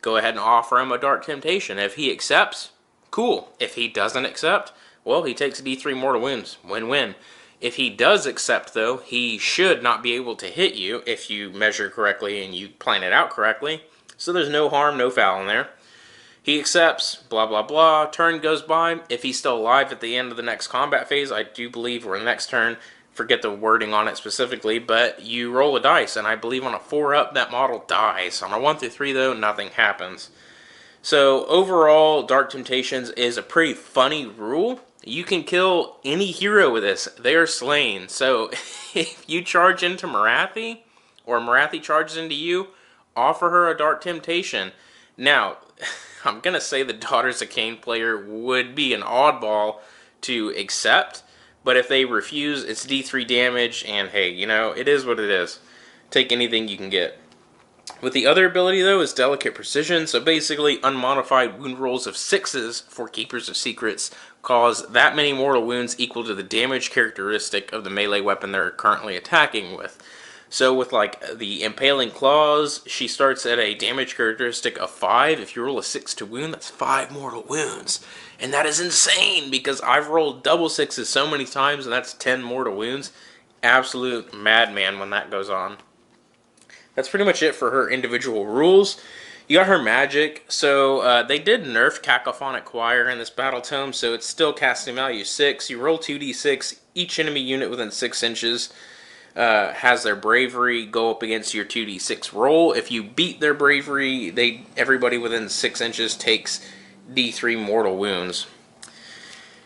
Go ahead and offer him a Dark Temptation. If he accepts, cool. If he doesn't accept, well, he takes D3 mortal wounds. Win-win. If he does accept, though, he should not be able to hit you if you measure correctly and you plan it out correctly. So there's no harm, no foul in there. He accepts, blah, blah, blah. Turn goes by. If he's still alive at the end of the next combat phase, I do believe, or the next turn, forget the wording on it specifically, but you roll a dice, and I believe on a 4-up, that model dies. On a 1 through 3, though, nothing happens. So overall, Dark Temptations is a pretty funny rule. You can kill any hero with this. They are slain. So if you charge into Morathi, or Morathi charges into you, offer her a Dark Temptation. Now, I'm going to say the Daughters of Cain player would be an oddball to accept, but if they refuse, it's D3 damage, and hey, you know, it is what it is. Take anything you can get. With the other ability, though, is Delicate Precision, so basically unmodified wound rolls of 6s for Keepers of Secrets cause that many mortal wounds equal to the damage characteristic of the melee weapon they're currently attacking with. So with like the Impaling Claws, she starts at a damage characteristic of 5. If you roll a 6 to wound, that's 5 mortal wounds. And that is insane because I've rolled double 6s so many times and that's 10 mortal wounds. Absolute madman when that goes on. That's pretty much it for her individual rules. You got her magic. So they did nerf Cacophonic Choir in this battle tome, so it's still casting value 6. You roll 2d6. Each enemy unit within 6 inches has their bravery go up against your 2d6 roll. If you beat their bravery, everybody within 6 inches takes D3 mortal wounds.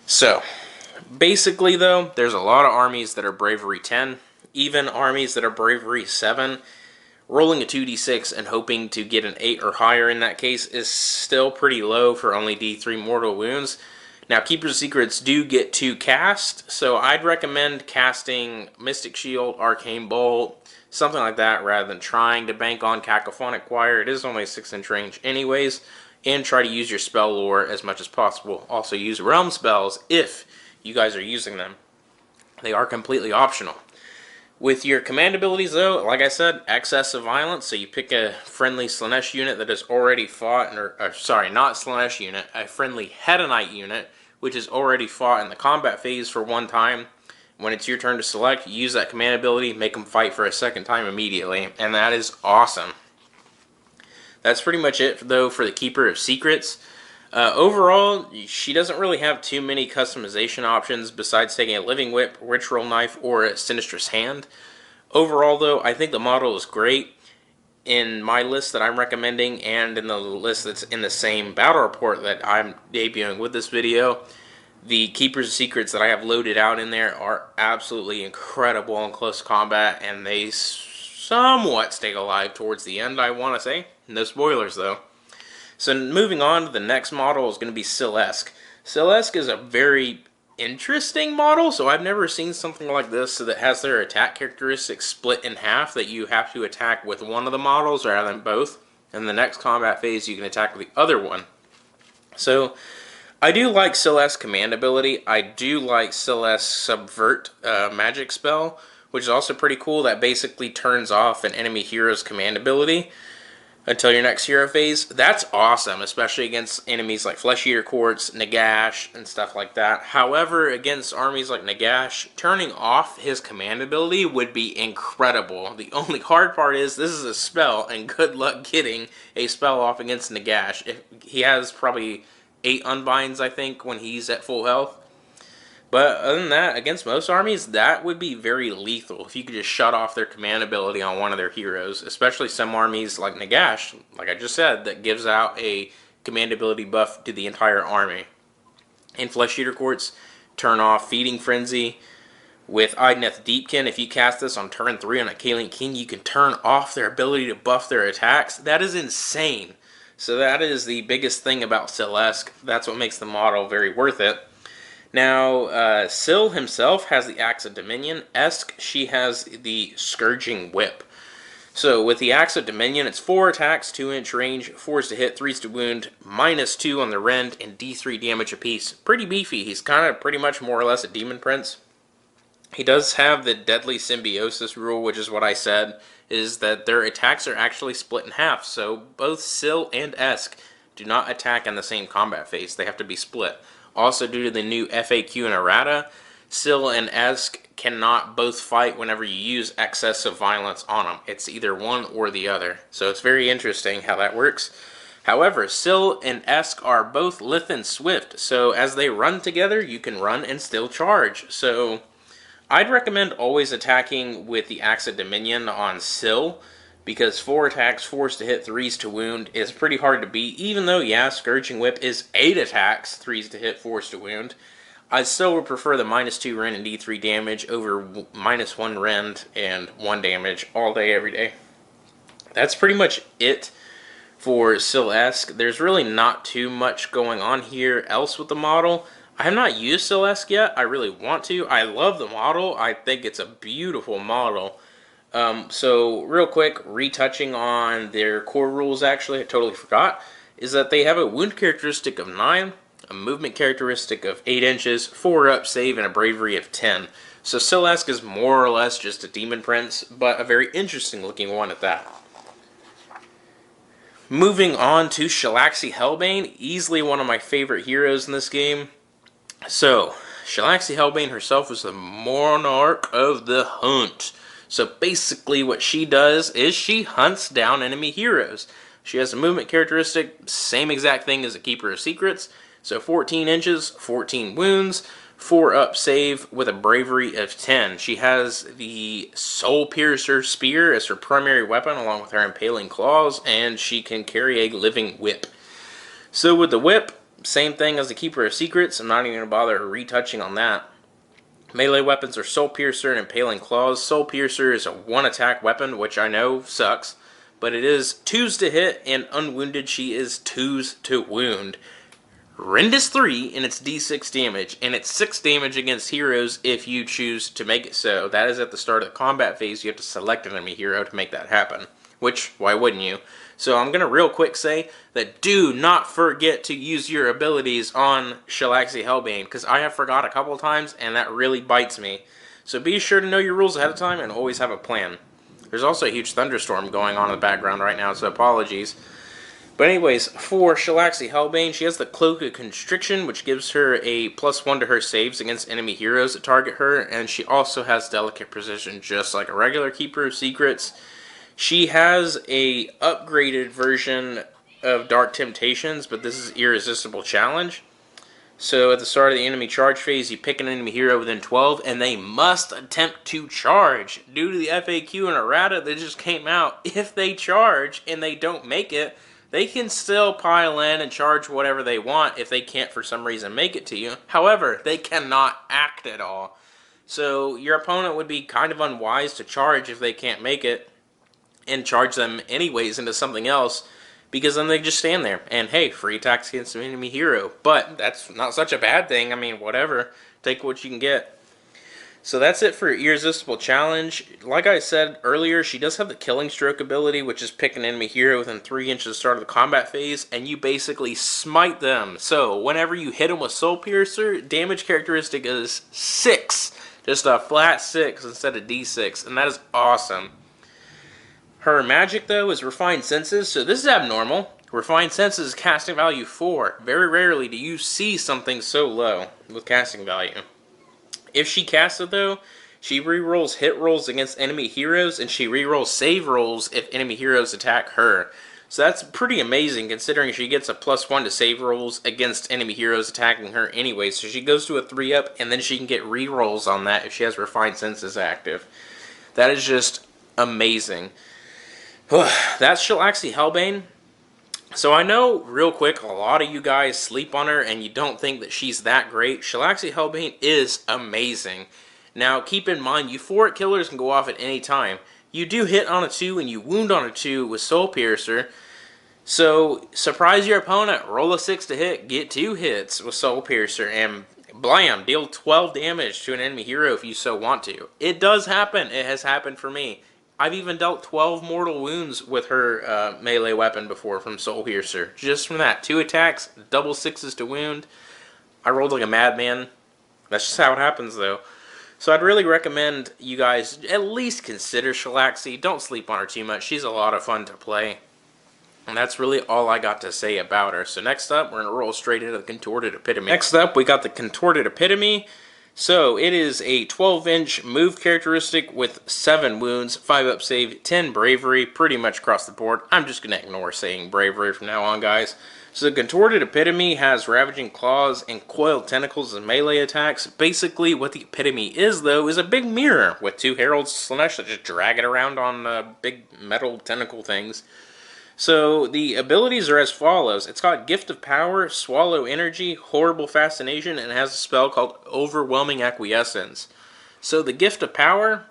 So basically, though, there's a lot of armies that are bravery 10, even armies that are bravery 7. Rolling a 2d6 and hoping to get an 8 or higher in that case is still pretty low for only D3 mortal wounds. Now, Keeper's Secrets do get to cast, so I'd recommend casting Mystic Shield, Arcane Bolt, something like that, rather than trying to bank on Cacophonic Choir. It is only a 6-inch range anyways, and try to use your spell lore as much as possible. Also use realm spells if you guys are using them. They are completely optional. With your command abilities, though, like I said, excess of violence. So you pick a friendly Slaanesh unit that has already fought, sorry, not Slaanesh unit, a friendly Hedonite unit, which has already fought in the combat phase for one time. When it's your turn to select, use that command ability, make them fight for a second time immediately, and that is awesome. That's pretty much it, though, for the Keeper of Secrets. Overall, she doesn't really have too many customization options besides taking a Living Whip, Ritual Knife, or a Sinistrous Hand. Overall, though, I think the model is great. In my list that I'm recommending, and in the list that's in the same battle report that I'm debuting with this video, the Keepers of Secrets that I have loaded out in there are absolutely incredible in close combat, and they somewhat stay alive towards the end, I want to say. No spoilers, though. So moving on to the next model is going to be Slaanesh. Slaanesh is a very interesting model, so I've never seen something like this so that has their attack characteristics split in half, that you have to attack with one of the models rather than both. In the next combat phase, you can attack with the other one. So I do like Slaanesh command ability. I do like Slaanesh Subvert magic spell, which is also pretty cool. That basically turns off an enemy hero's command ability until your next hero phase. That's awesome, especially against enemies like Flesh Eater Courts, Nagash, and stuff like that. However, against armies like Nagash, turning off his command ability would be incredible. The only hard part is this is a spell, and good luck getting a spell off against Nagash. He has probably 8 unbinds, I think, when he's at full health. But other than that, against most armies, that would be very lethal if you could just shut off their command ability on one of their heroes. Especially some armies like Nagash, like I just said, that gives out a command ability buff to the entire army. In Flesh Eater Courts, turn off Feeding Frenzy. With Idneth Deepkin, if you cast this on turn 3 on a Kaelin King, you can turn off their ability to buff their attacks. That is insane. So that is the biggest thing about Slaanesh. That's what makes the model very worth it. Now, Syl himself has the Axe of Dominion. Esk, she has the Scourging Whip. So, with the Axe of Dominion, it's 4 attacks, 2-inch range, 4s to hit, 3s to wound, -2 on the rend, and D3 damage apiece. Pretty beefy. He's kind of pretty much more or less a Demon Prince. He does have the Deadly Symbiosis rule, which is what I said, is that their attacks are actually split in half. So, both Syl and Esk do not attack in the same combat phase. They have to be split. Also, due to the new FAQ and errata, Syl and Esk cannot both fight whenever you use excessive violence on them. It's either one or the other. So it's very interesting how that works. However, Syl and Esk are both lithe and swift, so as they run together, you can run and still charge. So I'd recommend always attacking with the Axe of Dominion on Syl, because 4 attacks, 4s to hit, 3s to wound is pretty hard to beat. Even though, yeah, Scourging Whip is 8 attacks, 3s to hit, 4s to wound, I still would prefer the -2 rend and D3 damage over -1 rend and 1 damage all day, every day. That's pretty much it for Slaanesh. There's really not too much going on here else with the model. I have not used Slaanesh yet. I really want to. I love the model. I think it's a beautiful model. So real quick, retouching on their core rules, actually, I totally forgot, is that they have a wound characteristic of 9, a movement characteristic of 8 inches, 4-up save, and a bravery of 10. So Slaanesh is more or less just a Demon Prince, but a very interesting looking one at that. Moving on to Shalaxi Hellbane, easily one of my favorite heroes in this game. So, Shalaxi Hellbane herself is the Monarch of the Hunt. So basically what she does is she hunts down enemy heroes. She has a movement characteristic, same exact thing as a Keeper of Secrets. So 14 inches, 14 wounds, 4-up save with a bravery of 10. She has the Soul Piercer Spear as her primary weapon along with her Impaling Claws, and she can carry a Living Whip. So with the whip, same thing as the Keeper of Secrets. I'm not even going to bother retouching on that. Melee weapons are Soul Piercer and Impaling Claws. Soul Piercer is a 1-attack weapon, which I know sucks, but it is 2s to hit, and unwounded she is 2s to wound. Horrendous 3, and it's D6 damage, and it's 6 damage against heroes if you choose to make it so. That is at the start of the combat phase. You have to select an enemy hero to make that happen, which, why wouldn't you? So I'm going to real quick say that do not forget to use your abilities on Shalaxi Hellbane, because I have forgot a couple times, and that really bites me. So be sure to know your rules ahead of time and always have a plan. There's also a huge thunderstorm going on in the background right now, so apologies. But anyways, for Shalaxi Hellbane, she has the Cloak of Constriction, which gives her a +1 to her saves against enemy heroes that target her, and she also has Delicate Precision, just like a regular Keeper of Secrets. She has a upgraded version of Dark Temptations, but this is Irresistible Challenge. So at the start of the enemy charge phase, you pick an enemy hero within 12, and they must attempt to charge. Due to the FAQ and errata that just came out, if they charge and they don't make it, they can still pile in and charge whatever they want if they can't for some reason make it to you. However, they cannot act at all. So your opponent would be kind of unwise to charge if they can't make it, and charge them anyways into something else, because then they just stand there, and hey, free attacks against an enemy hero. But that's not such a bad thing. I mean, whatever. Take what you can get. So that's it for Irresistible Challenge. Like I said earlier, she does have the Killing Stroke ability, which is pick an enemy hero within 3 inches of the start of the combat phase, and you basically smite them. So whenever you hit them with Soul Piercer, damage characteristic is 6. Just a flat 6 instead of D6, and that is awesome. Her magic, though, is Refined Senses, so this is abnormal. Refined Senses is casting value 4. Very rarely do you see something so low with casting value. If she casts it, though, she rerolls hit rolls against enemy heroes, and she rerolls save rolls if enemy heroes attack her. So that's pretty amazing, considering she gets a +1 to save rolls against enemy heroes attacking her anyway. So she goes to a 3-up, and then she can get rerolls on that if she has Refined Senses active. That is just amazing. That's Shalaxi Hellbane. So I know, real quick, a lot of you guys sleep on her and you don't think that she's that great. Shalaxi Hellbane is amazing. Now, keep in mind, euphoric killers can go off at any time. You do hit on a 2 and you wound on a 2 with Soul Piercer. So, surprise your opponent, roll a 6 to hit, get 2 hits with Soul Piercer, and blam, deal 12 damage to an enemy hero if you so want to. It does happen. It has happened for me. I've even dealt 12 mortal wounds with her melee weapon before from Soul Piercer. Just from that. 2 attacks, double 6s to wound. I rolled like a madman. That's just how it happens, though. So I'd really recommend you guys at least consider Shalaxi. Don't sleep on her too much. She's a lot of fun to play. And that's really all I got to say about her. So next up, we're going to roll straight into the Contorted Epitome. Next up, we got the Contorted Epitome. So, it is a 12-inch move characteristic with 7 wounds, 5-up save, 10 bravery, pretty much across the board. I'm just going to ignore saying bravery from now on, guys. So, the Contorted Epitome has Ravaging Claws and Coiled Tentacles as melee attacks. Basically, what the Epitome is, though, is a big mirror with 2 Heralds of Slaanesh that just drag it around on big metal tentacle things. So, the abilities are as follows. It's got Gift of Power, Swallow Energy, Horrible Fascination, and it has a spell called Overwhelming Acquiescence. So, the Gift of Power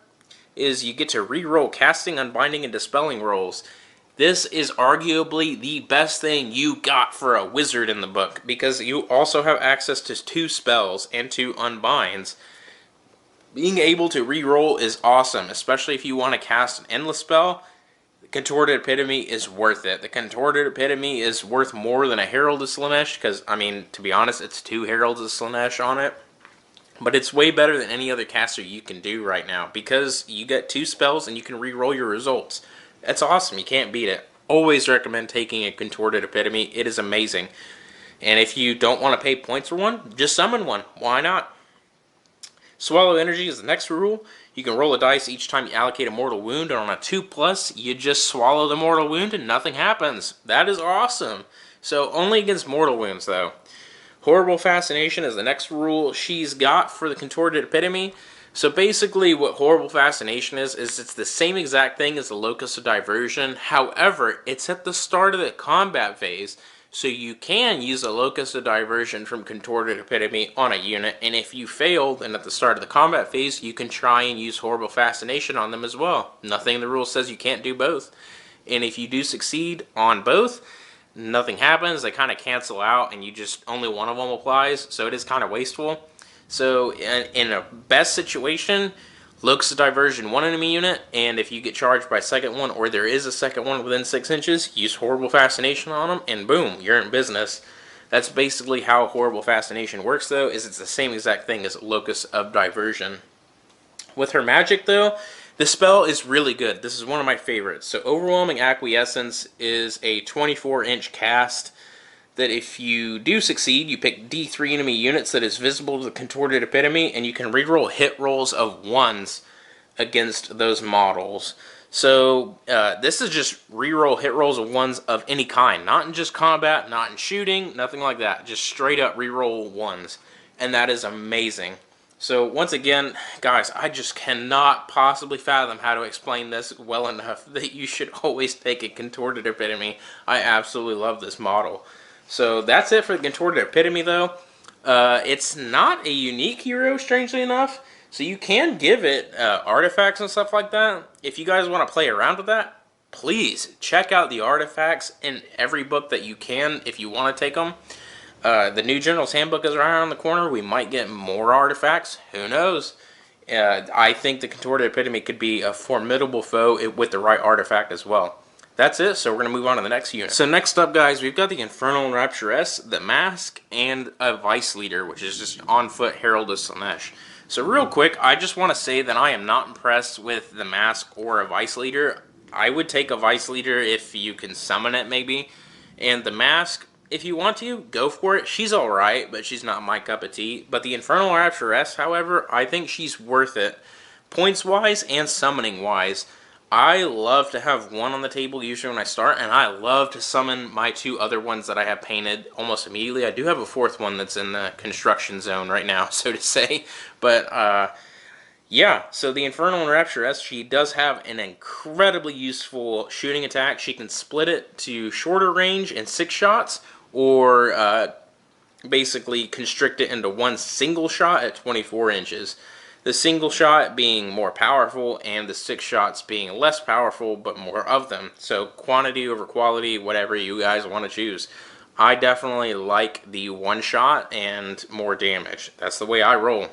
is you get to reroll Casting, Unbinding, and Dispelling rolls. This is arguably the best thing you got for a wizard in the book, because you also have access to 2 spells and 2 unbinds. Being able to reroll is awesome, especially if you want to cast an endless spell. Contorted Epitome is worth it. The Contorted Epitome is worth more than a Herald of Slaanesh, because, I mean, to be honest, it's 2 Heralds of Slaanesh on it. But it's way better than any other caster you can do right now, because you get 2 spells and you can re-roll your results. That's awesome. You can't beat it. Always recommend taking a Contorted Epitome. It is amazing. And if you don't want to pay points for one, just summon one. Why not? Swallow Energy is the next rule. You can roll a dice each time you allocate a mortal wound, and on a 2+, you just swallow the mortal wound and nothing happens. That is awesome. So, only against mortal wounds, though. Horrible Fascination is the next rule she's got for the Contorted Epitome. So, basically, what Horrible Fascination is it's the same exact thing as the Locus of Diversion. However, it's at the start of the combat phase. So you can use a Locus of Diversion from Contorted Epitome on a unit, and if you fail, then at the start of the combat phase, you can try and use Horrible Fascination on them as well. Nothing in the rule says you can't do both. And if you do succeed on both, nothing happens. They kind of cancel out, and you just only one of them applies, so it is kind of wasteful. So in a best situation, looks a diversion one enemy unit, and if you get charged by a second one, or there is a second one within 6 inches, use Horrible Fascination on them, and boom, you're in business. That's basically how Horrible Fascination works, though, is it's the same exact thing as Locus of Diversion. With her magic, though, the spell is really good. This is one of my favorites. So Overwhelming Acquiescence is a 24-inch cast that if you do succeed, you pick D3 enemy units that is visible to the Contorted Epitome, and you can reroll hit rolls of 1s against those models. So this is just reroll hit rolls of 1s of any kind. Not in just combat, not in shooting, nothing like that. Just straight up reroll 1s. And that is amazing. So once again, guys, I just cannot possibly fathom how to explain this well enough that you should always take a Contorted Epitome. I absolutely love this model. So that's it for the Contorted Epitome, though. It's not a unique hero, strangely enough, so you can give it artifacts and stuff like that. If you guys want to play around with that, please check out the artifacts in every book that you can if you want to take them. The new General's Handbook is right around the corner. We might get more artifacts. Who knows? I think the Contorted Epitome could be a formidable foe with the right artifact as well. That's it, so we're going to move on to the next unit. So next up, guys, we've got the Infernal Rapturess, the Mask, and a Vice Leader, which is just on foot Herald of Slaanesh. So real quick, I just want to say that I am not impressed with the Mask or a Vice Leader. I would take a Vice Leader if you can summon it, maybe. And the Mask, if you want to, go for it. She's alright, but she's not my cup of tea. But the Infernal Rapturess, however, I think she's worth it. Points-wise and summoning-wise. I love to have one on the table usually when I start, and I love to summon my 2 other ones that I have painted almost immediately. I do have a 4th one that's in the construction zone right now, so to say. But, yeah, so the Infernal Rapturess, she does have an incredibly useful shooting attack. She can split it to shorter range in 6 shots, or basically constrict it into one single shot at 24 inches. The single shot being more powerful, and the 6 shots being less powerful, but more of them. So quantity over quality, whatever you guys want to choose. I definitely like the 1 shot and more damage. That's the way I roll.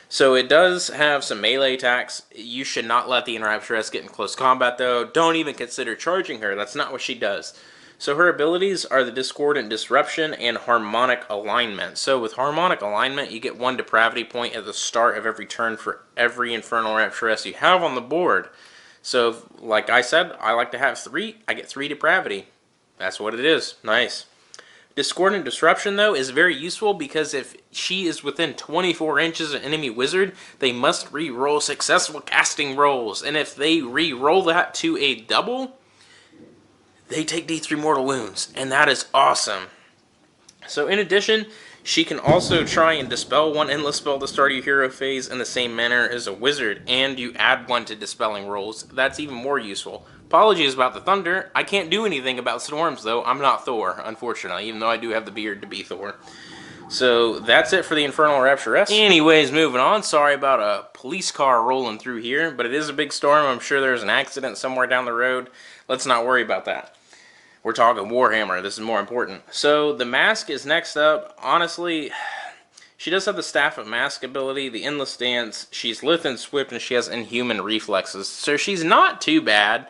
So it does have some melee attacks. You should not let the Rapturess get in close combat, though. Don't even consider charging her. That's not what she does. So her abilities are the Discordant Disruption and Harmonic Alignment. So with Harmonic Alignment, you get 1 depravity point at the start of every turn for every Infernal Rapturess you have on the board. So, like I said, I like to have 3. I get 3 depravity. That's what it is. Nice. Discordant Disruption, though, is very useful because if she is within 24 inches of enemy wizard, they must re-roll successful casting rolls. And if they re-roll that to a double, they take D3 mortal wounds, and that is awesome. So in addition, she can also try and dispel 1 endless spell to start your hero phase in the same manner as a wizard, and you add 1 to dispelling rolls. That's even more useful. Apologies about the thunder. I can't do anything about storms, though. I'm not Thor, unfortunately, even though I do have the beard to be Thor. So that's it for the Infernal Rapturess. Anyways, moving on. Sorry about a police car rolling through here, but it is a big storm. I'm sure there's an accident somewhere down the road. Let's not worry about that. We're talking Warhammer. This is more important. So the Mask is next up. Honestly, she does have the Staff of Mask ability, the Endless Dance. She's lithe and swift, and she has inhuman reflexes. So she's not too bad.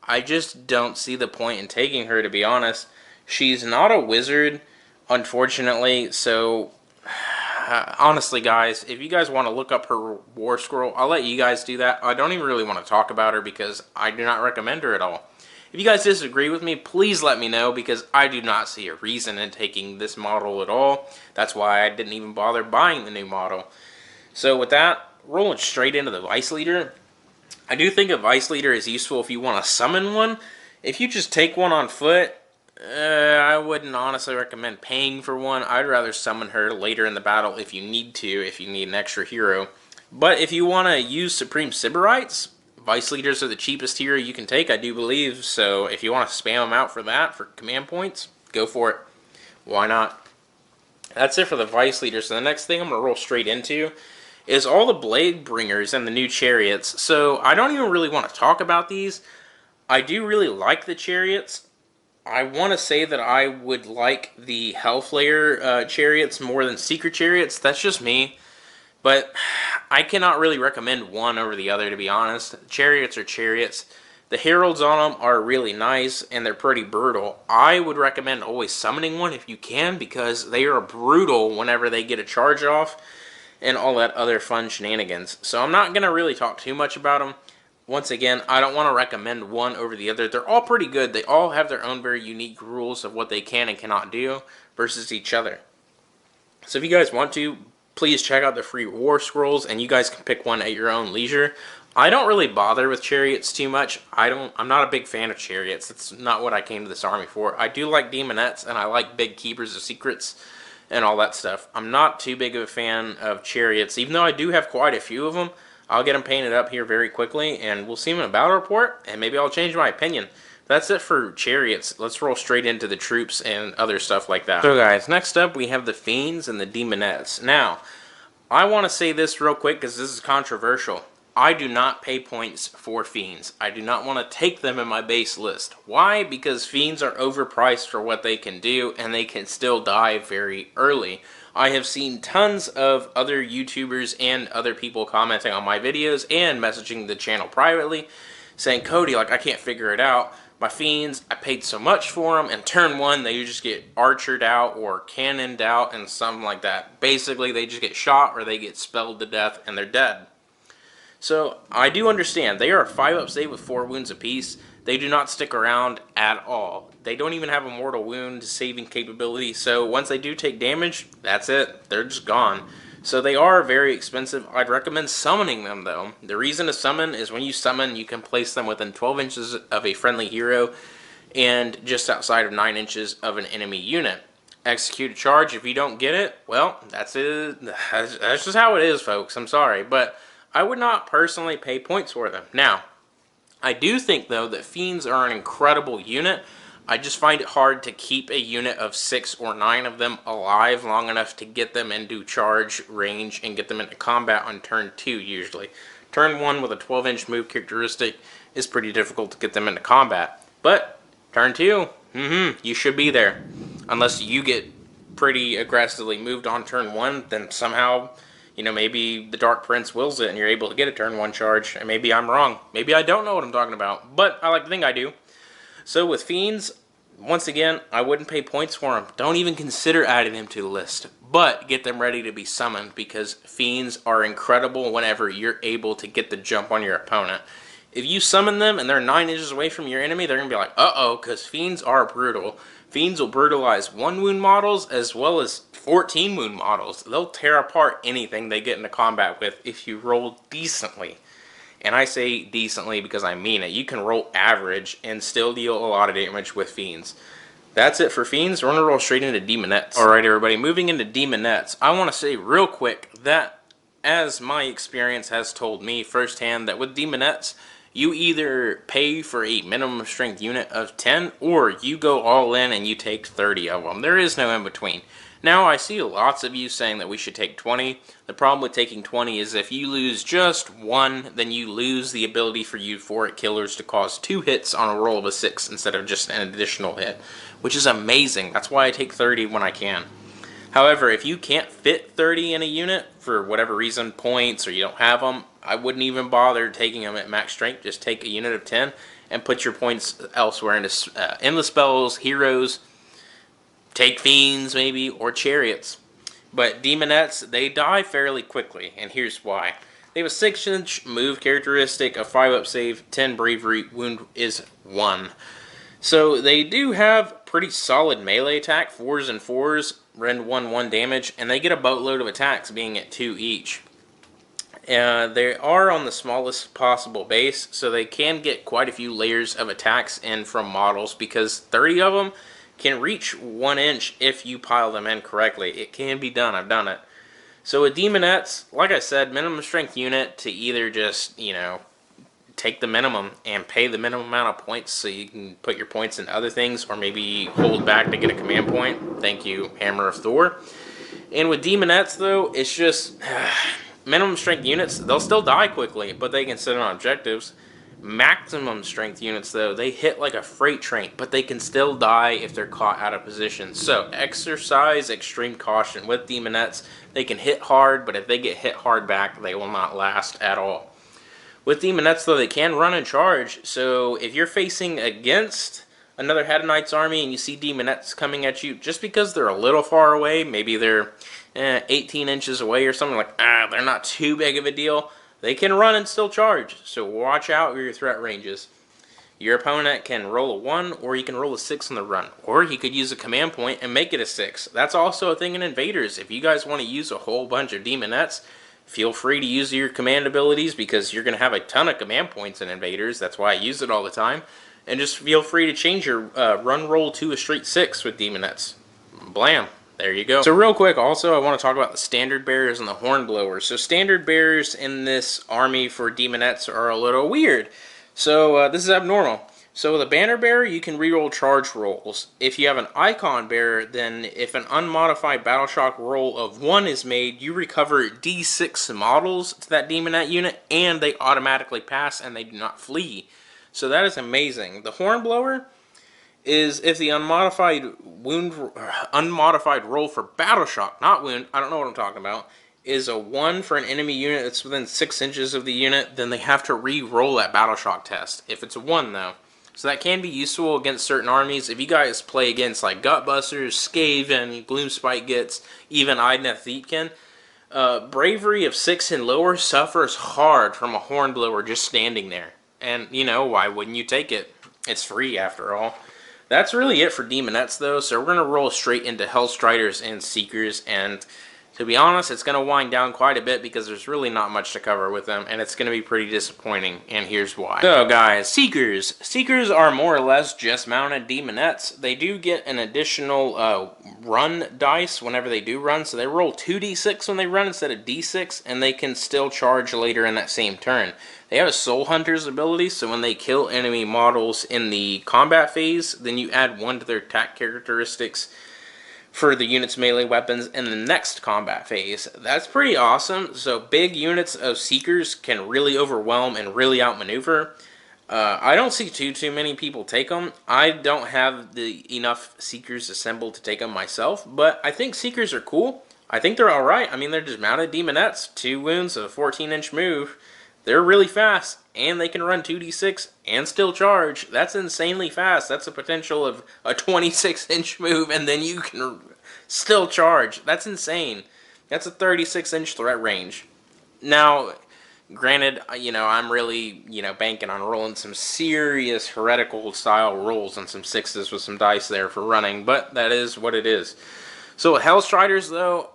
I just don't see the point in taking her, to be honest. She's not a wizard, unfortunately. So, honestly, guys, if you guys want to look up her Warscroll, I'll let you guys do that. I don't even really want to talk about her because I do not recommend her at all. If you guys disagree with me, please let me know, because I do not see a reason in taking this model at all. That's why I didn't even bother buying the new model. So with that, rolling straight into the Vice Leader. I do think a Vice Leader is useful if you want to summon one. If you just take one on foot, I wouldn't honestly recommend paying for one. I'd rather summon her later in the battle if you need to, if you need an extra hero. But if you want to use Supreme Sybarites, Vice Leaders are the cheapest hero you can take, I do believe. So if you want to spam them out for that, for command points, go for it. Why not? That's it for the Vice Leaders. So the next thing I'm going to roll straight into is all the Blade Bringers and the new Chariots. So I don't even really want to talk about these. I do really like the Chariots. I want to say that I would like the Hellflayer chariots more than Secret chariots. That's just me. But I cannot really recommend one over the other, to be honest. Chariots are chariots. The heralds on them are really nice, and they're pretty brutal. I would recommend always summoning one if you can, because they are brutal whenever they get a charge off and all that other fun shenanigans. So I'm not going to really talk too much about them. Once again, I don't want to recommend one over the other. They're all pretty good. They all have their own very unique rules of what they can and cannot do versus each other. So if you guys want to, please check out the free Warscrolls, and you guys can pick one at your own leisure. I don't really bother with chariots too much. I'm not a big fan of chariots. That's not what I came to this army for. I do like demonettes, and I like big keepers of secrets and all that stuff. I'm not too big of a fan of chariots, even though I do have quite a few of them. I'll get them painted up here very quickly, and we'll see them in a battle report, and maybe I'll change my opinion. That's it for chariots. Let's roll straight into the troops and other stuff like that. So guys, next up we have the fiends and the demonettes. Now, I want to say this real quick because this is controversial. I do not pay points for fiends. I do not want to take them in my base list. Why? Because fiends are overpriced for what they can do, and they can still die very early. I have seen tons of other YouTubers and other people commenting on my videos and messaging the channel privately saying, Cody, like, I can't figure it out. My fiends, I paid so much for them, and turn one, they just get archered out or cannoned out and something like that. Basically, they just get shot or they get spelled to death and they're dead. So, I do understand. They are a 5-up save with 4 wounds apiece. They do not stick around at all. They don't even have a mortal wound saving capability, so once they do take damage, that's it. They're just gone. So they are very expensive. I'd recommend summoning them, though. The reason to summon is when you summon, you can place them within 12 inches of a friendly hero and just outside of 9 inches of an enemy unit. Execute a charge. If you don't get it, well, that's it. That's just how it is, folks. I'm sorry, but I would not personally pay points for them. Now, I do think, though, that fiends are an incredible unit. I just find it hard to keep a unit of 6 or 9 of them alive long enough to get them into charge range and get them into combat on turn 2 usually. Turn 1 with a 12-inch move characteristic is pretty difficult to get them into combat. But turn 2, you should be there. Unless you get pretty aggressively moved on turn 1, then somehow, you know, maybe the Dark Prince wills it and you're able to get a turn 1 charge. And maybe I'm wrong. Maybe I don't know what I'm talking about. But I like to think I do. So with fiends, once again, I wouldn't pay points for them. Don't even consider adding them to the list. But get them ready to be summoned, because fiends are incredible whenever you're able to get the jump on your opponent. If you summon them and they're 9 inches away from your enemy, they're going to be like, uh-oh, because fiends are brutal. Fiends will brutalize 1 wound models as well as 14 wound models. They'll tear apart anything they get into combat with if you roll decently. And I say decently because I mean it. You can roll average and still deal a lot of damage with fiends. That's it for fiends. We're going to roll straight into demonettes. Alright everybody, moving into demonettes. I want to say real quick that, as my experience has told me firsthand, that with demonettes, you either pay for a minimum strength unit of 10, or you go all in and you take 30 of them. There is no in between. Now, I see lots of you saying that we should take 20. The problem with taking 20 is if you lose just 1, then you lose the ability for euphoric killers to cause 2 hits on a roll of a 6 instead of just an additional hit, which is amazing. That's why I take 30 when I can. However, if you can't fit 30 in a unit for whatever reason, points, or you don't have them, I wouldn't even bother taking them at max strength. Just take a unit of 10 and put your points elsewhere into endless spells, heroes, take fiends maybe, or chariots. But demonettes, they die fairly quickly, and here's why. They have a 6-inch move characteristic, a 5-up save, 10 bravery, wound is 1. So they do have pretty solid melee attack, 4s and 4s, rend 1/1 damage, and they get a boatload of attacks being at 2 each. They are on the smallest possible base, so they can get quite a few layers of attacks in from models, because 30 of them can reach 1 inch if you pile them in correctly. It can be done. I've done it. So with demonettes, like I said, minimum strength unit to either just, you know, take the minimum and pay the minimum amount of points so you can put your points in other things, or maybe hold back to get a command point. Thank you, Hammer of Thor. And with demonettes, though, it's just minimum strength units. They'll still die quickly, but they can sit on objectives. Maximum strength units, though, they hit like a freight train, but they can still die if they're caught out of position. So exercise extreme caution with demonettes. They can hit hard, but if they get hit hard back, they will not last at all. With demonettes, though, they can run and charge. So if you're facing against another Hedonites army and you see demonettes coming at you, just because they're a little far away, maybe they're 18 inches away or something, like, they're not too big of a deal, they can run and still charge. So watch out for your threat ranges. Your opponent can roll a 1, or he can roll a 6 on the run. Or he could use a command point and make it a 6. That's also a thing in Invaders. If you guys want to use a whole bunch of demonettes, feel free to use your command abilities, because you're going to have a ton of command points in Invaders. That's why I use it all the time. And just feel free to change your run roll to a straight 6 with demonettes. Blam. There you go. So real quick, also, I want to talk about the standard bearers and the hornblowers. So standard bearers in this army for demonettes are a little weird. So this is abnormal. So with a banner bearer, you can reroll charge rolls. If you have an icon bearer, then if an unmodified Battleshock roll of 1 is made, you recover D6 models to that demonette unit, and they automatically pass and they do not flee. So that is amazing. The hornblower is if the unmodified roll for Battleshock, not wound, I don't know what I'm talking about, is a 1 for an enemy unit that's within 6 inches of the unit, then they have to re-roll that Battleshock test. If it's a 1, though. So that can be useful against certain armies. If you guys play against like Gutbusters, Skaven, Gloomspite Gitz, even Idneth Thietkin, bravery of 6 and lower suffers hard from a hornblower just standing there. And, you know, why wouldn't you take it? It's free, after all. That's really it for demonettes, though, so we're going to roll straight into Hellstriders and Seekers, and to be honest, it's going to wind down quite a bit because there's really not much to cover with them, and it's going to be pretty disappointing, and here's why. So, guys, Seekers. Seekers are more or less just mounted demonettes. They do get an additional run dice whenever they do run, so they roll 2d6 when they run instead of d6, and they can still charge later in that same turn. They have a Soul Hunter's ability, so when they kill enemy models in the combat phase, then you add 1 to their attack characteristics for the unit's melee weapons in the next combat phase. That's pretty awesome. So big units of Seekers can really overwhelm and really outmaneuver. I don't see too many people take them. I don't have enough Seekers assembled to take them myself, but I think Seekers are cool. I think they're alright. I mean, they're just mounted demonettes, 2 wounds, a 14-inch move. They're really fast, and they can run 2d6 and still charge. That's insanely fast. That's a potential of a 26-inch move, and then you can still charge. That's insane. That's a 36-inch threat range. Now, granted, you know, I'm really, banking on rolling some serious heretical-style rolls and some 6s with some dice there for running, but that is what it is. So with Hellstriders, though,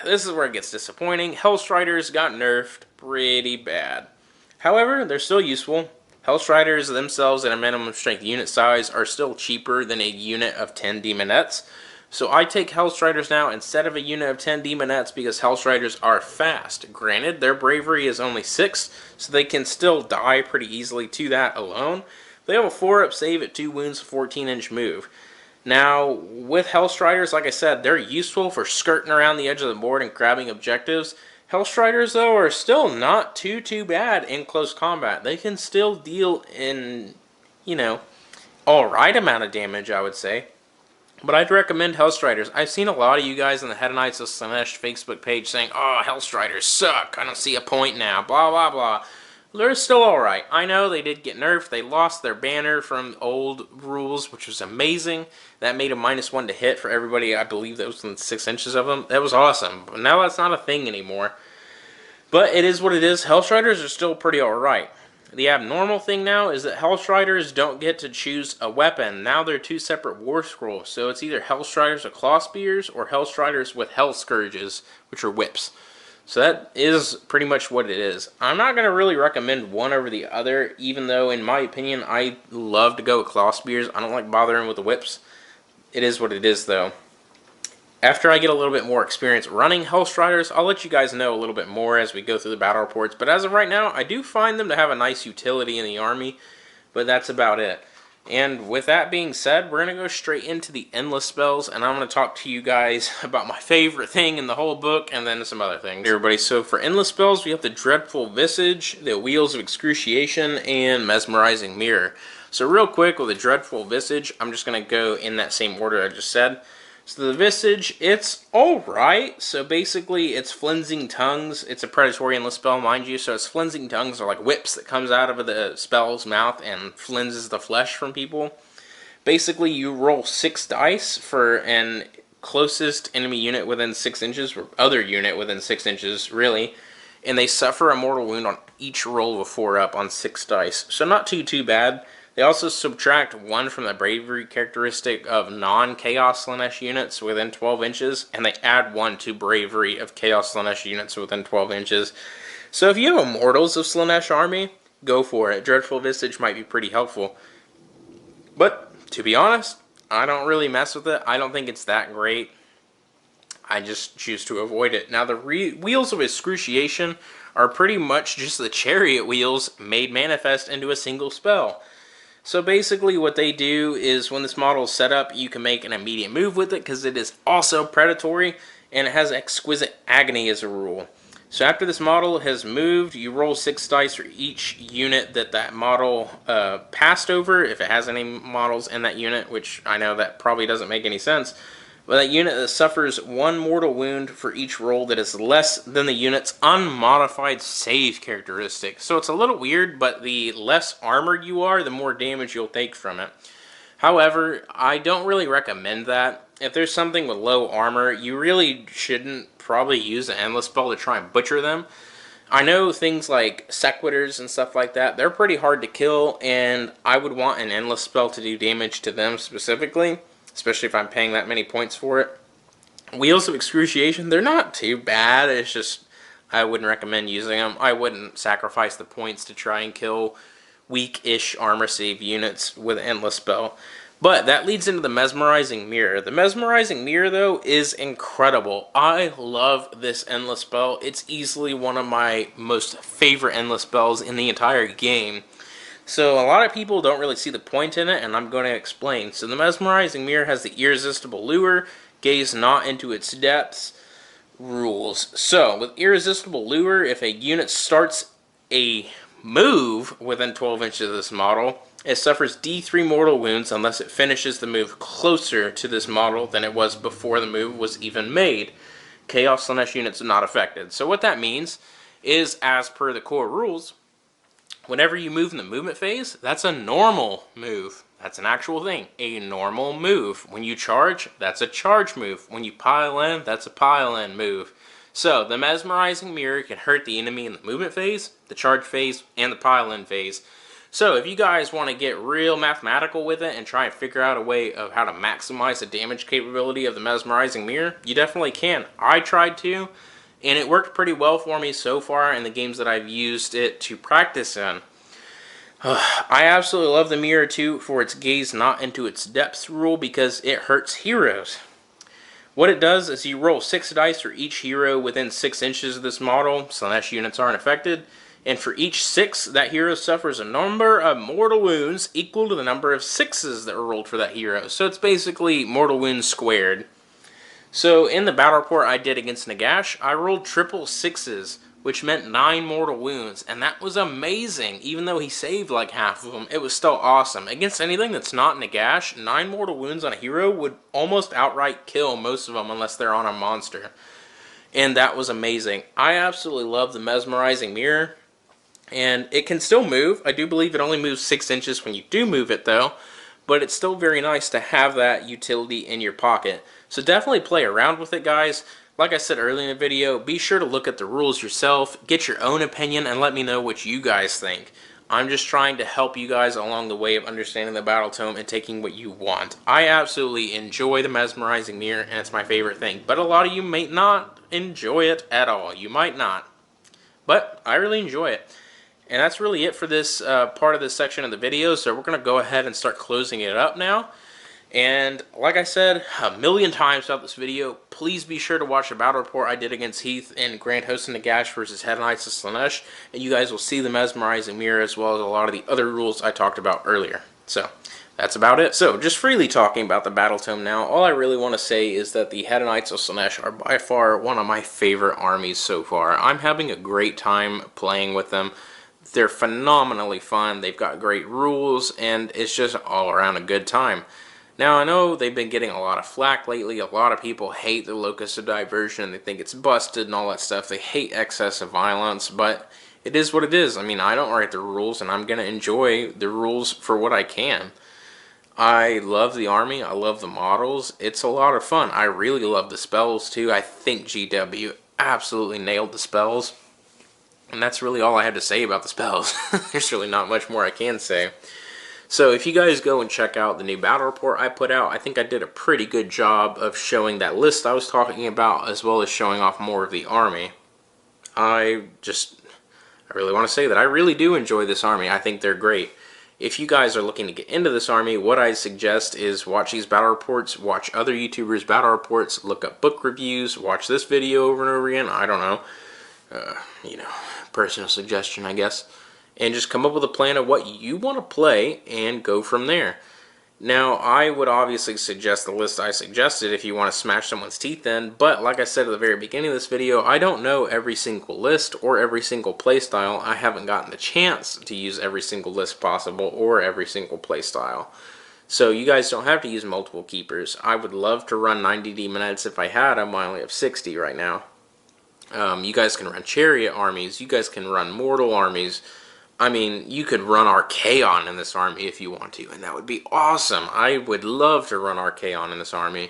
this is where it gets disappointing. Hellstriders got nerfed pretty bad. However, they're still useful. Hellstriders themselves at a minimum strength unit size are still cheaper than a unit of 10 demonettes. So I take Hellstriders now instead of a unit of 10 demonettes because Hellstriders are fast. Granted, their bravery is only 6, so they can still die pretty easily to that alone. They have a 4-up save at 2 wounds, 14-inch move. Now, with Hellstriders, like I said, they're useful for skirting around the edge of the board and grabbing objectives. Hellstriders, though, are still not too bad in close combat. They can still deal in, alright amount of damage, I would say. But I'd recommend Hellstriders. I've seen a lot of you guys on the Hedonites of Slaanesh Facebook page saying, "Oh, Hellstriders suck. I don't see a point now. Blah, blah, blah." They're still alright. I know they did get nerfed. They lost their banner from old rules, which was amazing. That made a -1 to hit for everybody. I believe that was within 6 inches of them. That was awesome. But now that's not a thing anymore. But it is what it is. Hellstriders are still pretty alright. The abnormal thing now is that Hellstriders don't get to choose a weapon. Now they're 2 separate Warscrolls. So it's either Hellstriders with Claw Spears or Hellstriders with Hell Scourges, which are whips. So that is pretty much what it is. I'm not going to really recommend one over the other, even though, in my opinion, I love to go with Claw Spears. I don't like bothering with the whips. It is what it is, though. After I get a little bit more experience running Hellstriders, I'll let you guys know a little bit more as we go through the battle reports. But as of right now, I do find them to have a nice utility in the army, but that's about it. And with that being said, we're going to go straight into the endless spells, and I'm going to talk to you guys about my favorite thing in the whole book, and then some other things. Hey everybody, so for endless spells, we have the Dreadful Visage, the Wheels of Excruciation, and Mesmerizing Mirror. So real quick, with the Dreadful Visage, I'm just going to go in that same order I just said. So the Visage, it's alright. So basically, it's Flensing Tongues. It's a predatory endless spell, mind you. So it's Flensing Tongues are like whips that comes out of the spell's mouth and flenses the flesh from people. Basically, you roll 6 dice for an closest enemy unit within 6 inches, or other unit within 6 inches, really. And they suffer a mortal wound on each roll of a 4-up on 6 dice. So not too bad. They also subtract 1 from the bravery characteristic of non-Chaos Slaanesh units within 12 inches, and they add 1 to bravery of Chaos Slaanesh units within 12 inches. So if you have Immortals of Slaanesh army, go for it. Dreadful Visage might be pretty helpful. But, to be honest, I don't really mess with it. I don't think it's that great. I just choose to avoid it. Now, the Wheels of Excruciation are pretty much just the chariot wheels made manifest into a single spell. So basically what they do is when this model is set up, you can make an immediate move with it because it is also predatory and it has exquisite agony as a rule. So after this model has moved, you roll 6 dice for each unit that model passed over, if it has any models in that unit, which I know that probably doesn't make any sense. But that unit that suffers 1 mortal wound for each roll that is less than the unit's unmodified save characteristic. So it's a little weird, but the less armored you are, the more damage you'll take from it. However, I don't really recommend that. If there's something with low armor, you really shouldn't probably use an endless spell to try and butcher them. I know things like sequiturs and stuff like that, they're pretty hard to kill, and I would want an endless spell to do damage to them specifically, especially if I'm paying that many points for it. Wheels of Excruciation, they're not too bad, it's just I wouldn't recommend using them. I wouldn't sacrifice the points to try and kill weak-ish armor save units with an endless spell. But that leads into the Mesmerizing Mirror. The Mesmerizing Mirror, though, is incredible. I love this endless spell. It's easily one of my most favorite endless spells in the entire game. So a lot of people don't really see the point in it, and I'm going to explain. So the Mesmerizing Mirror has the Irresistible Lure, Gaze Not into Its Depths rules. So with Irresistible Lure, if a unit starts a move within 12 inches of this model, it suffers D3 mortal wounds unless it finishes the move closer to this model than it was before the move was even made. Chaos Slaanesh units are not affected. So what that means is, as per the core rules, whenever you move in the movement phase, that's a normal move. That's an actual thing. A normal move. When you charge, that's a charge move. When you pile in, that's a pile in move. So, the Mesmerizing Mirror can hurt the enemy in the movement phase, the charge phase, and the pile in phase. So, if you guys want to get real mathematical with it and try and figure out a way of how to maximize the damage capability of the Mesmerizing Mirror, you definitely can. I tried to, and it worked pretty well for me so far in the games that I've used it to practice in. I absolutely love the mirror too for its Gaze Not into Its Depths rule because it hurts heroes. What it does is you roll 6 dice for each hero within 6 inches of this model. Slaanesh units aren't affected. And for each 6, that hero suffers a number of mortal wounds equal to the number of 6s that were rolled for that hero. So it's basically mortal wounds squared. So in the battle report I did against Nagash, I rolled triple 6s, which meant 9 mortal wounds, and that was amazing. Even though he saved like half of them, it was still awesome. Against anything that's not Nagash, 9 mortal wounds on a hero would almost outright kill most of them unless they're on a monster. And that was amazing. I absolutely love the Mesmerizing Mirror, and it can still move. I do believe it only moves 6 inches when you do move it though, but it's still very nice to have that utility in your pocket. So definitely play around with it, guys. Like I said earlier in the video, be sure to look at the rules yourself, get your own opinion, and let me know what you guys think. I'm just trying to help you guys along the way of understanding the Battle Tome and taking what you want. I absolutely enjoy the Mesmerizing Mirror, and it's my favorite thing. But a lot of you may not enjoy it at all. You might not. But I really enjoy it. And that's really it for this part of this section of the video, so we're going to go ahead and start closing it up now. And like I said a million times throughout this video, please be sure to watch the battle report I did against Heath in Grand Host and Nagash versus Hedonites of Slaanesh, and you guys will see the Mesmerizing Mirror as well as a lot of the other rules I talked about earlier. So, that's about it. So, just freely talking about the Battle Tome now, all I really want to say is that the Hedonites of Slaanesh are by far one of my favorite armies so far. I'm having a great time playing with them. They're phenomenally fun, they've got great rules, and it's just all around a good time. Now, I know they've been getting a lot of flack lately. A lot of people hate the Locus of Diversion. They think it's busted and all that stuff. They hate excessive violence, but it is what it is. I mean, I don't write the rules, and I'm going to enjoy the rules for what I can. I love the army. I love the models. It's a lot of fun. I really love the spells, too. I think GW absolutely nailed the spells. And that's really all I had to say about the spells. There's really not much more I can say. So if you guys go and check out the new battle report I put out, I think I did a pretty good job of showing that list I was talking about, as well as showing off more of the army. I really want to say that I really do enjoy this army. I think they're great. If you guys are looking to get into this army, what I suggest is watch these battle reports, watch other YouTubers' battle reports, look up book reviews, watch this video over and over again. I don't know. Personal suggestion, I guess. And just come up with a plan of what you want to play and go from there. Now, I would obviously suggest the list I suggested if you want to smash someone's teeth in, but like I said at the very beginning of this video, I don't know every single list or every single playstyle. I haven't gotten the chance to use every single list possible or every single playstyle. So you guys don't have to use multiple keepers. I would love to run 90 demonettes if I had them. I only have 60 right now. You guys can run chariot armies. You guys can run mortal armies. I mean, you could run Archaon in this army if you want to, and that would be awesome. I would love to run Archaon in this army,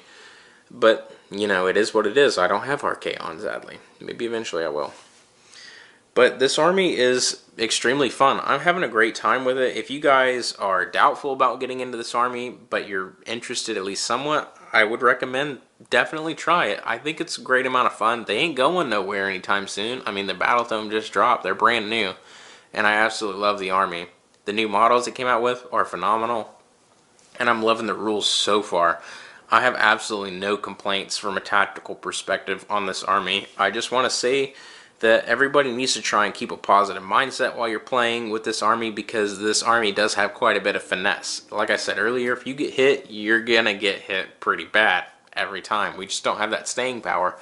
but, it is what it is. I don't have Archaon, sadly. Maybe eventually I will. But this army is extremely fun. I'm having a great time with it. If you guys are doubtful about getting into this army, but you're interested at least somewhat, I would recommend definitely try it. I think it's a great amount of fun. They ain't going nowhere anytime soon. I mean, the Battle Tome just dropped. They're brand new. And I absolutely love the army. The new models it came out with are phenomenal. And I'm loving the rules so far. I have absolutely no complaints from a tactical perspective on this army. I just want to say that everybody needs to try and keep a positive mindset while you're playing with this army, because this army does have quite a bit of finesse. Like I said earlier, if you get hit, you're going to get hit pretty bad every time. We just don't have that staying power.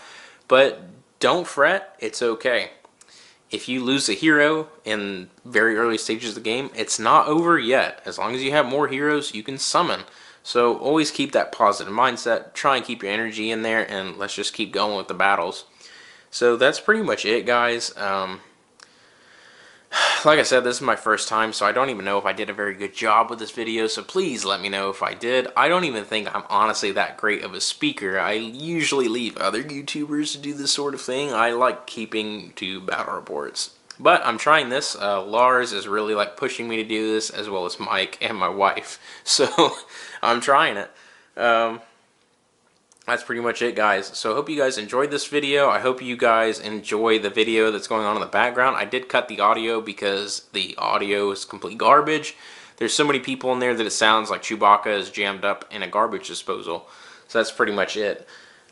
But don't fret, it's okay. If you lose a hero in very early stages of the game, it's not over yet. As long as you have more heroes, you can summon. So always keep that positive mindset. Try and keep your energy in there, and let's just keep going with the battles. So that's pretty much it, guys. Like I said, this is my first time, so I don't even know if I did a very good job with this video, so please let me know if I did. I don't even think I'm honestly that great of a speaker. I usually leave other YouTubers to do this sort of thing. I like keeping to battle reports. But I'm trying this. Lars is really pushing me to do this, as well as Mike and my wife. So I'm trying it. That's pretty much it, guys. So I hope you guys enjoyed this video. I hope you guys enjoy the video that's going on in the background. I did cut the audio because the audio is complete garbage. There's so many people in there that it sounds like Chewbacca is jammed up in a garbage disposal. So that's pretty much it.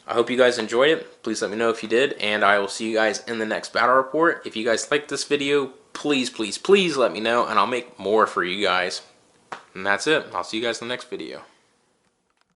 I hope you guys enjoyed it. Please let me know if you did, and I will see you guys in the next battle report. If you guys like this video, please, please, please let me know, and I'll make more for you guys. And that's it. I'll see you guys in the next video.